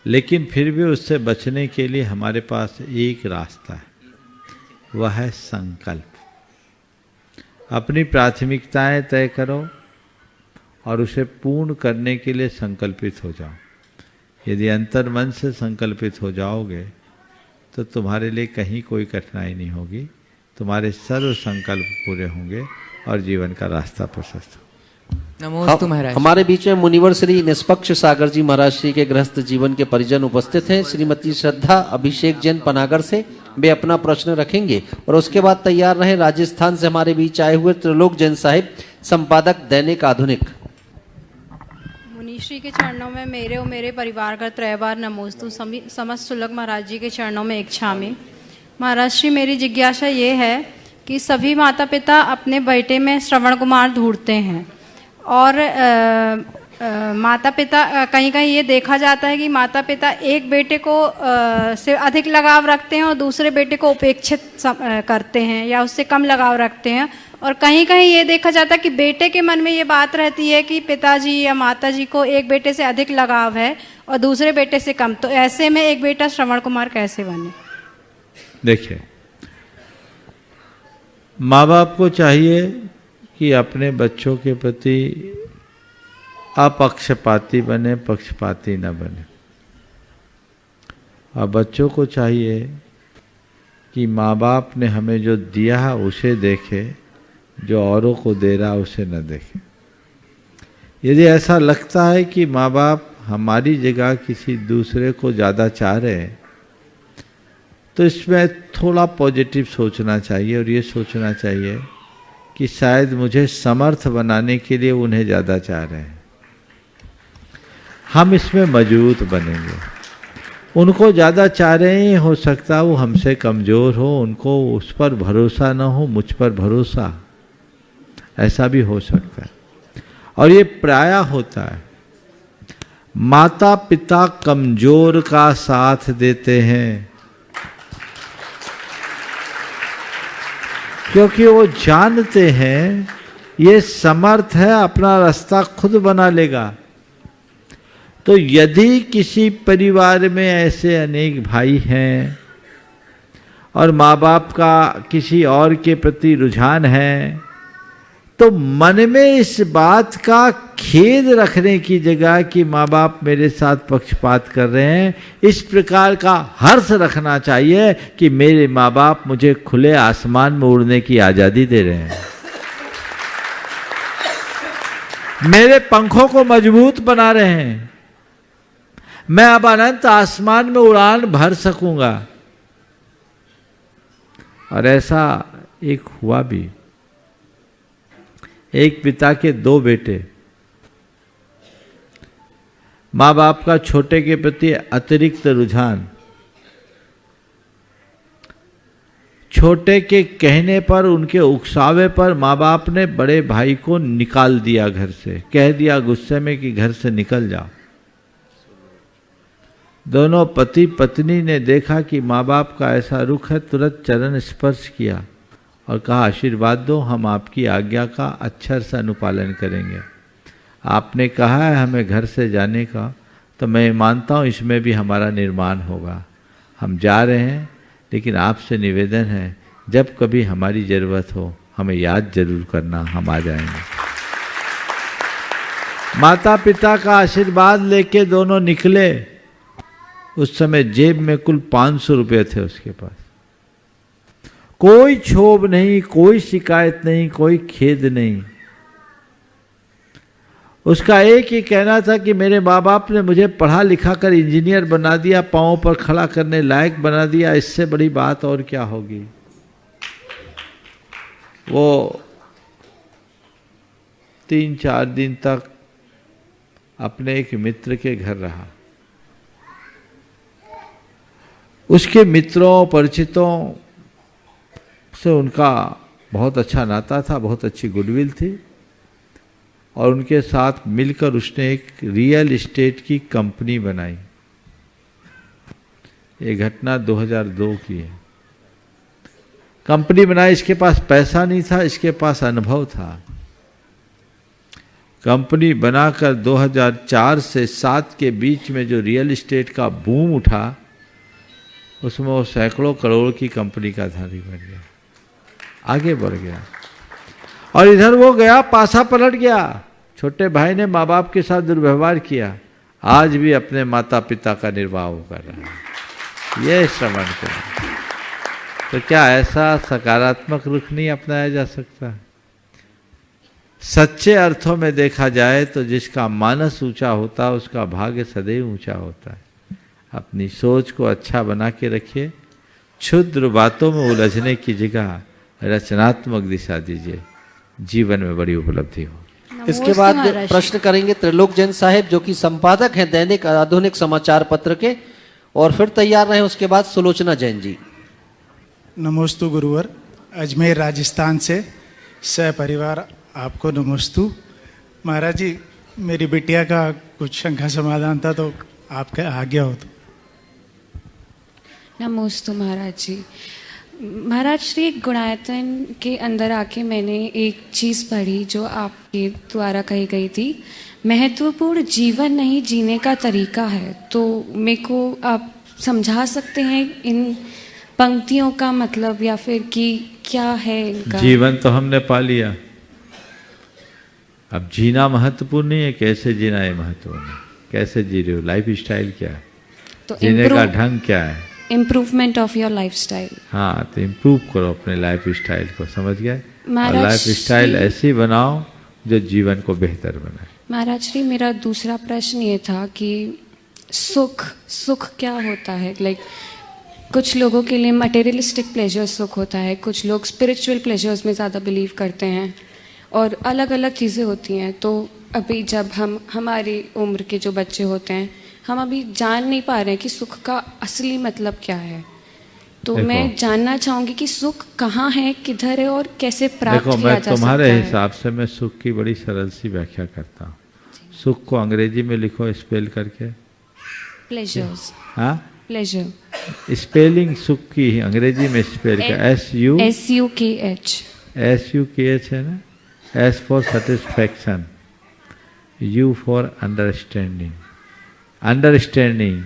लेकिन फिर भी उससे बचने के लिए हमारे पास एक रास्ता है, वह है संकल्प। अपनी प्राथमिकताएं तय करो और उसे पूर्ण करने के लिए संकल्पित हो जाओ। यदि अंतर्मन से संकल्पित हो जाओगे तो तुम्हारे लिए कहीं कोई कठिनाई नहीं होगी, तुम्हारे सर्व संकल्प पूरे होंगे और जीवन का रास्ता प्रशस्त होगा। नमोस्तु महाराज। हमारे बीच में मुनिवर श्री निष्पक्ष सागर जी महाराज श्री के गृहस्थ जीवन के परिजन उपस्थित हैं। श्रीमती श्रद्धा अभिषेक जैन पनागर से वे अपना प्रश्न रखेंगे, और उसके बाद तैयार रहे राजस्थान से हमारे बीच आए हुए त्रिलोक जैन साहिब, संपादक दैनिक आधुनिक। मुनिश्री के चरणों में मेरे और मेरे परिवार का 3 बार नमोस्तु। समस्त सुलभ महाराज जी के चरणों में इच्छामि। महाराज श्री, मेरी जिज्ञासा ये है कि सभी माता पिता अपने बेटे में श्रवण कुमार ढूंढते हैं, और माता पिता कहीं कहीं ये देखा जाता है कि माता पिता एक बेटे को से अधिक लगाव रखते हैं और दूसरे बेटे को उपेक्षित करते हैं या उससे कम लगाव रखते हैं, और कहीं कहीं ये देखा जाता है कि बेटे के मन में ये बात रहती है कि पिताजी या माताजी को एक बेटे से अधिक लगाव है और दूसरे बेटे से कम। तो ऐसे में एक बेटा श्रवण कुमार कैसे बने? देखिए, माँ बाप को चाहिए कि अपने बच्चों के प्रति अपक्षपाती बने, पक्षपाती न बने। और बच्चों को चाहिए कि माँ बाप ने हमें जो दिया है उसे देखे, जो औरों को दे रहा उसे न देखे। यदि ऐसा लगता है कि माँ बाप हमारी जगह किसी दूसरे को ज़्यादा चाह रहे हैं तो इसमें थोड़ा पॉजिटिव सोचना चाहिए और ये सोचना चाहिए कि शायद मुझे समर्थ बनाने के लिए उन्हें ज़्यादा चाह रहे हैं, हम इसमें मजबूत बनेंगे। उनको ज़्यादा चाह रहे हैं, हो सकता वो हमसे कमज़ोर हो, उनको उस पर भरोसा ना हो, मुझ पर भरोसा, ऐसा भी हो सकता है। और ये प्रायः होता है माता पिता कमजोर का साथ देते हैं, क्योंकि वो जानते हैं ये समर्थ है, अपना रास्ता खुद बना लेगा। तो यदि किसी परिवार में ऐसे अनेक भाई हैं और माँ बाप का किसी और के प्रति रुझान है, तो मन में इस बात का खेद रखने की जगह कि माँ बाप मेरे साथ पक्षपात कर रहे हैं, इस प्रकार का हर्ष रखना चाहिए कि मेरे माँ बाप मुझे खुले आसमान में उड़ने की आज़ादी दे रहे हैं, मेरे पंखों को मजबूत बना रहे हैं, मैं अब अनंत आसमान में उड़ान भर सकूंगा। और ऐसा एक हुआ भी। एक पिता के 2 बेटे, माँ बाप का छोटे के प्रति अतिरिक्त रुझान, छोटे के कहने पर, उनके उकसावे पर माँ बाप ने बड़े भाई को निकाल दिया घर से, कह दिया गुस्से में कि घर से निकल जाओ। दोनों पति पत्नी ने देखा कि माँ बाप का ऐसा रुख है, तुरंत चरण स्पर्श किया और कहा आशीर्वाद दो, हम आपकी आज्ञा का अक्षर से अनुपालन करेंगे। आपने कहा है हमें घर से जाने का, तो मैं मानता हूँ इसमें भी हमारा निर्माण होगा। हम जा रहे हैं, लेकिन आपसे निवेदन है जब कभी हमारी ज़रूरत हो हमें याद जरूर करना, हम आ जाएंगे। माता पिता का आशीर्वाद लेके दोनों निकले। उस समय जेब में कुल 500 रुपये थे उसके पास। कोई क्षोभ नहीं, कोई शिकायत नहीं, कोई खेद नहीं। उसका एक ही कहना था कि मेरे माँ बाप ने मुझे पढ़ा लिखा कर इंजीनियर बना दिया, पाँव पर खड़ा करने लायक बना दिया, इससे बड़ी बात और क्या होगी। वो 3-4 दिन तक अपने एक मित्र के घर रहा। उसके मित्रों परिचितों से उनका बहुत अच्छा नाता था, बहुत अच्छी गुडविल थी, और उनके साथ मिलकर उसने एक रियल एस्टेट की कंपनी बनाई। ये घटना 2002 की है। कंपनी बनाई, इसके पास पैसा नहीं था, इसके पास अनुभव था। कंपनी बनाकर 2004 से 7 के बीच में जो रियल एस्टेट का बूम उठा, उसमें वो सैकड़ों करोड़ की कंपनी का धारी बन गया, आगे बढ़ गया। और इधर वो गया, पासा पलट गया। छोटे भाई ने माँ बाप के साथ दुर्व्यवहार किया, आज भी अपने माता पिता का निर्वाह कर रहा है। ये श्रवण करें तो क्या ऐसा सकारात्मक रुख नहीं अपनाया जा सकता? सच्चे अर्थों में देखा जाए तो जिसका मानस ऊंचा होता है उसका भाग्य सदैव ऊंचा होता है। अपनी सोच को अच्छा बना के रखिए, क्षुद्र बातों में उलझने की जगह रचनात्मक दिशा दीजिए, जीवन में बड़ी उपलब्धि हो। इसके बाद प्रश्न करेंगे त्रिलोक जैन साहिब, जो कि संपादक हैं दैनिक आधुनिक समाचार पत्र के, और फिर तैयार रहे उसके बाद सुलोचना जैन जी। नमोस्तु गुरुवर, अजमेर राजस्थान से सपरिवार आपको नमोस्तु। महाराज जी, मेरी बिटिया का कुछ शंका समाधान था, तो आपका आज्ञा हो तो। नमोस्तु महाराज जी। महाराज श्री गुणायतन के अंदर आके मैंने एक चीज़ पढ़ी जो आपके द्वारा कही गई थी, महत्वपूर्ण जीवन नहीं जीने का तरीका है। तो मेरे को आप समझा सकते हैं इन पंक्तियों का मतलब, या फिर कि क्या है इनका? जीवन तो हमने पा लिया, अब जीना महत्वपूर्ण नहीं है, कैसे जीना है महत्वपूर्ण है। कैसे जी रहे हो, लाइफ स्टाइल क्या है, तो जीने का ढंग क्या है, improvement of your life style. हाँ, तो इम्प्रूव करो अपने लाइफ स्टाइल को, समझ गए? और लाइफ स्टाइल ऐसी बनाओ जो जीवन को बेहतर बनाए। महाराज श्री, मेरा दूसरा प्रश्न ये था कि सुख क्या होता है? कुछ लोगों के लिए मटेरियलिस्टिक प्लेजर सुख होता है, कुछ लोग स्पिरिचुअल प्लेजर्स में ज़्यादा बिलीव करते हैं, और अलग अलग चीज़ें होती हैं। तो अभी जब हमारी उम्र के जो बच्चे होते हैं, हम अभी जान नहीं पा रहे हैं कि सुख का असली मतलब क्या है। तो मैं जानना चाहूँगी कि सुख कहाँ है, किधर है और कैसे प्राप्त किया जा सकता है। तुम्हारे हिसाब से मैं सुख की बड़ी सरल सी व्याख्या करता हूँ। सुख को अंग्रेजी में लिखो स्पेल करके। प्लेजर्स। हाँ, प्लेजर। स्पेलिंग सुख की अंग्रेजी में स्पेल का SUKH। SUKH है ना। S for satisfaction, U for understanding, understanding,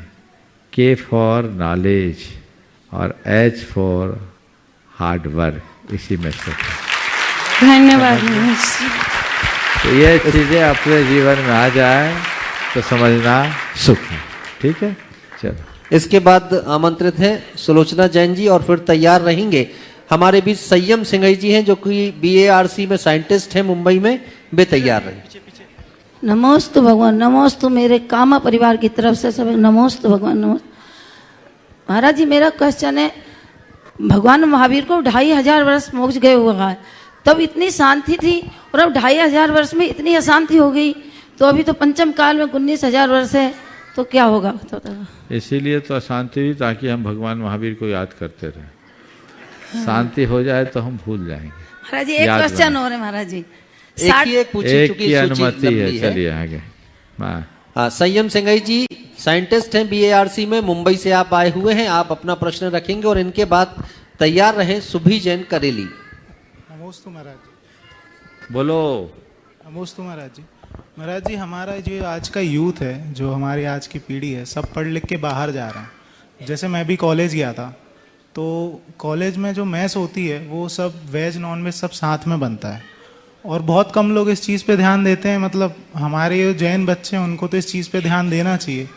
K for knowledge और H फॉर हार्ड वर्क। इसी में से धन्यवाद। तो ये चीजें अपने जीवन में आ जाए तो समझना सुख है। ठीक है, चलो। इसके बाद आमंत्रित हैं सुलोचना जैन जी और फिर तैयार रहेंगे हमारे बीच संयम सिंघई जी हैं जो कि BARC में साइंटिस्ट हैं मुंबई में, वे तैयार रहे। नमोस्तु भगवान, नमोस्तु मेरे कामा परिवार की तरफ से सब नमोस्तु भगवान, नमोस्तु। महाराज जी, मेरा क्वेश्चन है, भगवान महावीर को 2500 वर्ष मोक्ष गए हुआ है, तब इतनी शांति थी और अब 2500 वर्ष में इतनी अशांति हो गई, तो अभी तो पंचम काल में 19,000 वर्ष है, तो क्या होगा? इसीलिए तो अशांति हुई ताकि हम भगवान महावीर को याद करते रहे। शांति हो जाए तो हम भूल जाएंगे। महाराज जी, एक क्वेश्चन और है महाराज जी। एक की अनुमति है, चलिए आगे। हाँ, संयम सिंघई जी साइंटिस्ट हैं BARC में, मुंबई से आप आए हुए हैं, आप अपना प्रश्न रखेंगे और इनके बाद तैयार रहें सुभी जैन करेली। नमोस्तु महाराज जी। बोलो। नमोस्तु महाराज जी। महाराज जी, हमारा जो आज का यूथ है, जो हमारी आज की पीढ़ी है, सब पढ़ लिख के बाहर जा रहे हैं। जैसे मैं भी कॉलेज गया था, तो कॉलेज में जो मैस होती है वो सब वेज नॉन वेज सब साथ में बनता है और बहुत कम लोग इस चीज़ पे ध्यान देते हैं। मतलब हमारे जो जैन बच्चे हैं उनको तो इस चीज़ पे ध्यान देना चाहिए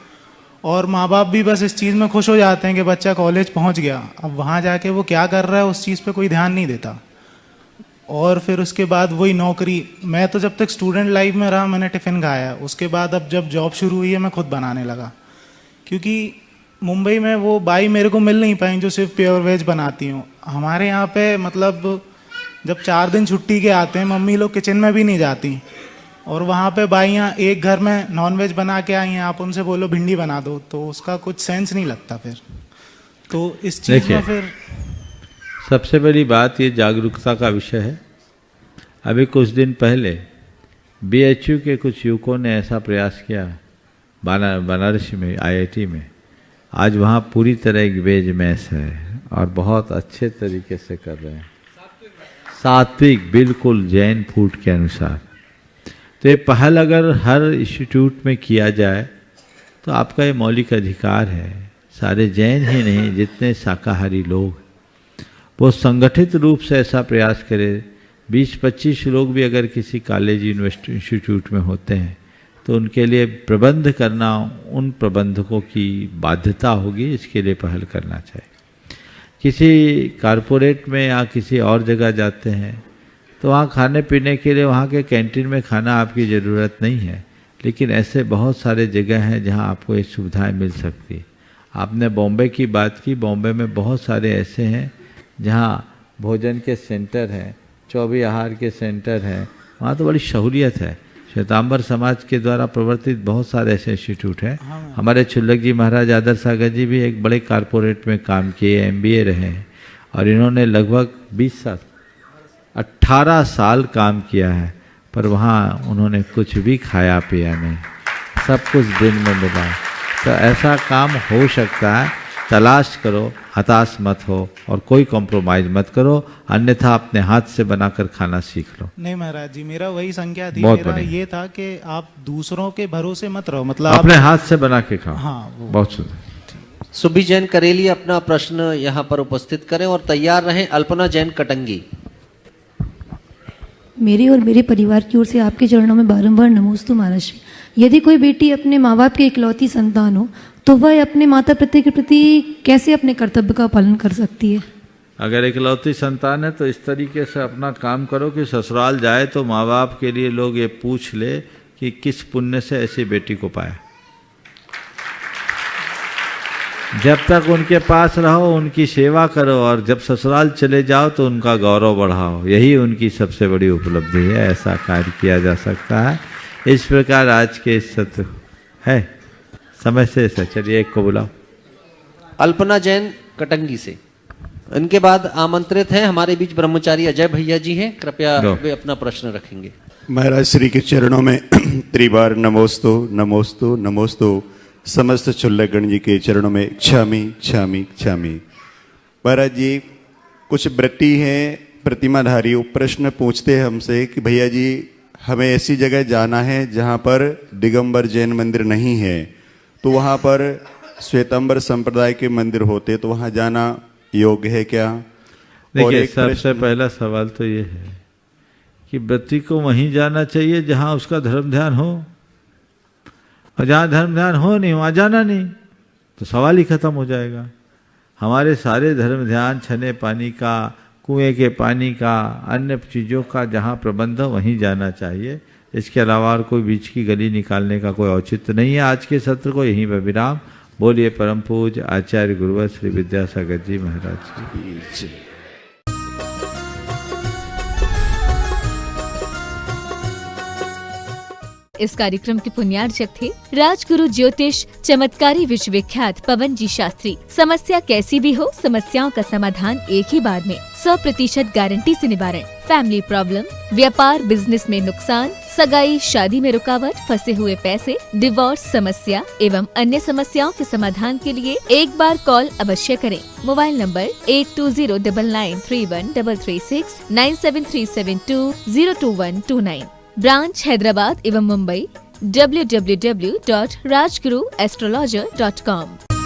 और माँ बाप भी बस इस चीज़ में खुश हो जाते हैं कि बच्चा कॉलेज पहुँच गया। अब वहाँ जाके वो क्या कर रहा है उस चीज़ पे कोई ध्यान नहीं देता। और फिर उसके बाद वही नौकरी। मैं तो जब तक स्टूडेंट लाइफ में रहा मैंने टिफ़िन खाया, उसके बाद अब जब जॉब शुरू हुई है मैं खुद बनाने लगा, क्योंकि मुंबई में वो बाई मेरे को मिल नहीं पाई जो सिर्फ प्योर वेज बनाती हूँ। हमारे यहाँ पे मतलब जब 4 दिन छुट्टी के आते हैं मम्मी लोग किचन में भी नहीं जाती और वहाँ पे बाइयाँ एक घर में नॉन वेज बना के आई हैं, आप उनसे बोलो भिंडी बना दो तो उसका कुछ सेंस नहीं लगता। फिर तो इस चीज़ में फिर सबसे बड़ी बात ये जागरूकता का विषय है। अभी कुछ दिन पहले BHU के कुछ युवकों ने ऐसा प्रयास किया बनारस में IIT में। आज वहाँ पूरी तरह एक वेज मैस है और बहुत अच्छे तरीके से कर रहे हैं, सात्विक, बिल्कुल जैन फूड के अनुसार। तो ये पहल अगर हर इंस्टीट्यूट में किया जाए तो आपका ये मौलिक अधिकार है। सारे जैन ही नहीं, जितने शाकाहारी लोग वो संगठित रूप से ऐसा प्रयास करें। 20-25 लोग भी अगर किसी कॉलेज यूनिवर्सिटी इंस्टीट्यूट में होते हैं तो उनके लिए प्रबंध करना उन प्रबंधकों की बाध्यता होगी, इसके लिए पहल करना चाहिए। किसी कारपोरेट में या किसी और जगह जाते हैं तो वहाँ खाने पीने के लिए वहाँ के कैंटीन में खाना आपकी ज़रूरत नहीं है, लेकिन ऐसे बहुत सारे जगह हैं जहाँ आपको ये सुविधाएं मिल सकती है। आपने बॉम्बे की बात की, बॉम्बे में बहुत सारे ऐसे हैं जहाँ भोजन के सेंटर हैं, 24 आहार के सेंटर हैं, वहाँ तो बड़ी सहूलियत है। श्वेतांबर समाज के द्वारा प्रवर्तित बहुत सारे ऐसे इंस्टीट्यूट हैं। हमारे छुल्लक जी महाराज आदर्श सागर जी भी एक बड़े कारपोरेट में काम किए, MBA रहे हैं और इन्होंने लगभग 18 साल काम किया है, पर वहाँ उन्होंने कुछ भी खाया पिया नहीं, सब कुछ दिन में मिला। तो ऐसा काम हो सकता है, तलाश करो, हताश मत हो और कोई कॉम्प्रोमाइज मत करो, अन्यथा अपने हाथ से बनाकर खाना सीख लो। नहीं महाराज जी, मेरा वही संज्ञा थी। बहुत मेरा ये था कि आप दूसरों के भरोसे मत रहो, मतलब अपने हाथ से बना के खाओ। हाँ, बहुत सुंदर। सुभी जैन करेली अपना प्रश्न यहाँ पर उपस्थित करें और तैयार रहें अल्पना जैन कटंगी। मेरी और मेरे परिवार की ओर से आपके चरणों में बारंबार नमोस्तु महाराज। यदि कोई बेटी अपने माँ बाप की इकलौती संतान हो तो वह अपने माता पिता के प्रति कैसे अपने कर्तव्य का पालन कर सकती है? अगर इकलौती संतान है तो इस तरीके से अपना काम करो कि ससुराल जाए तो माँ बाप के लिए लोग ये पूछ ले कि किस पुण्य से ऐसी बेटी को पाया। जब तक उनके पास रहो उनकी सेवा करो और जब ससुराल चले जाओ तो उनका गौरव बढ़ाओ, यही उनकी सबसे बड़ी उपलब्धि है। ऐसा कार्य किया जा सकता है। इस प्रकार आज के सत्य है समय से। चलिए एक को बुलाओ। अल्पना जैन कटंगी से। इनके बाद आमंत्रित हैं हमारे बीच ब्रह्मचारी अजय भैया जी हैं, कृपया वे अपना प्रश्न रखेंगे। महाराज श्री के चरणों में त्रिबार नमोस्तु नमोस्तु नमोस्तु। समस्त क्षुल्लकगण जी के चरणों में क्षामी क्षामी क्षामी। महाराज जी कुछ व्रती हैं प्रतिमाधारी, प्रश्न पूछते हैं हमसे कि भैया जी हमें ऐसी जगह जाना है जहाँ पर दिगंबर जैन मंदिर नहीं है, तो वहाँ पर श्वेतांबर संप्रदाय के मंदिर होते, तो वहाँ जाना योग्य है क्या? देखिए, सबसे पहला सवाल तो ये है कि व्रती को वहीं जाना चाहिए जहाँ उसका धर्म ध्यान हो, और जहाँ धर्म ध्यान हो नहीं वहाँ जाना नहीं, तो सवाल ही खत्म हो जाएगा। हमारे सारे धर्म ध्यान छने पानी का, कुएं के पानी का, अन्य चीज़ों का जहाँ प्रबंध हो वहीं जाना चाहिए। इसके अलावा और कोई बीच की गली निकालने का कोई औचित्य नहीं है। आज के सत्र को यहीं पर विराम। बोलिए परम पूज्य आचार्य गुरुवर श्री विद्यासागर जी महाराज की। इस कार्यक्रम के पुण्यार्चक थे राजगुरु ज्योतिष चमत्कारी विश्वविख्यात पवन जी शास्त्री। समस्या कैसी भी हो, समस्याओं का समाधान एक ही बार में, 100% गारंटी से निवारण। फैमिली प्रॉब्लम, व्यापार बिजनेस में नुकसान, सगाई शादी में रुकावट, फंसे हुए पैसे, डिवोर्स समस्या एवं अन्य समस्याओं के समाधान के लिए एक बार कॉल अवश्य करें। Mobile number 8209931336 9737202129। ब्रांच हैदराबाद एवं मुंबई www.rajguruastrologer.com।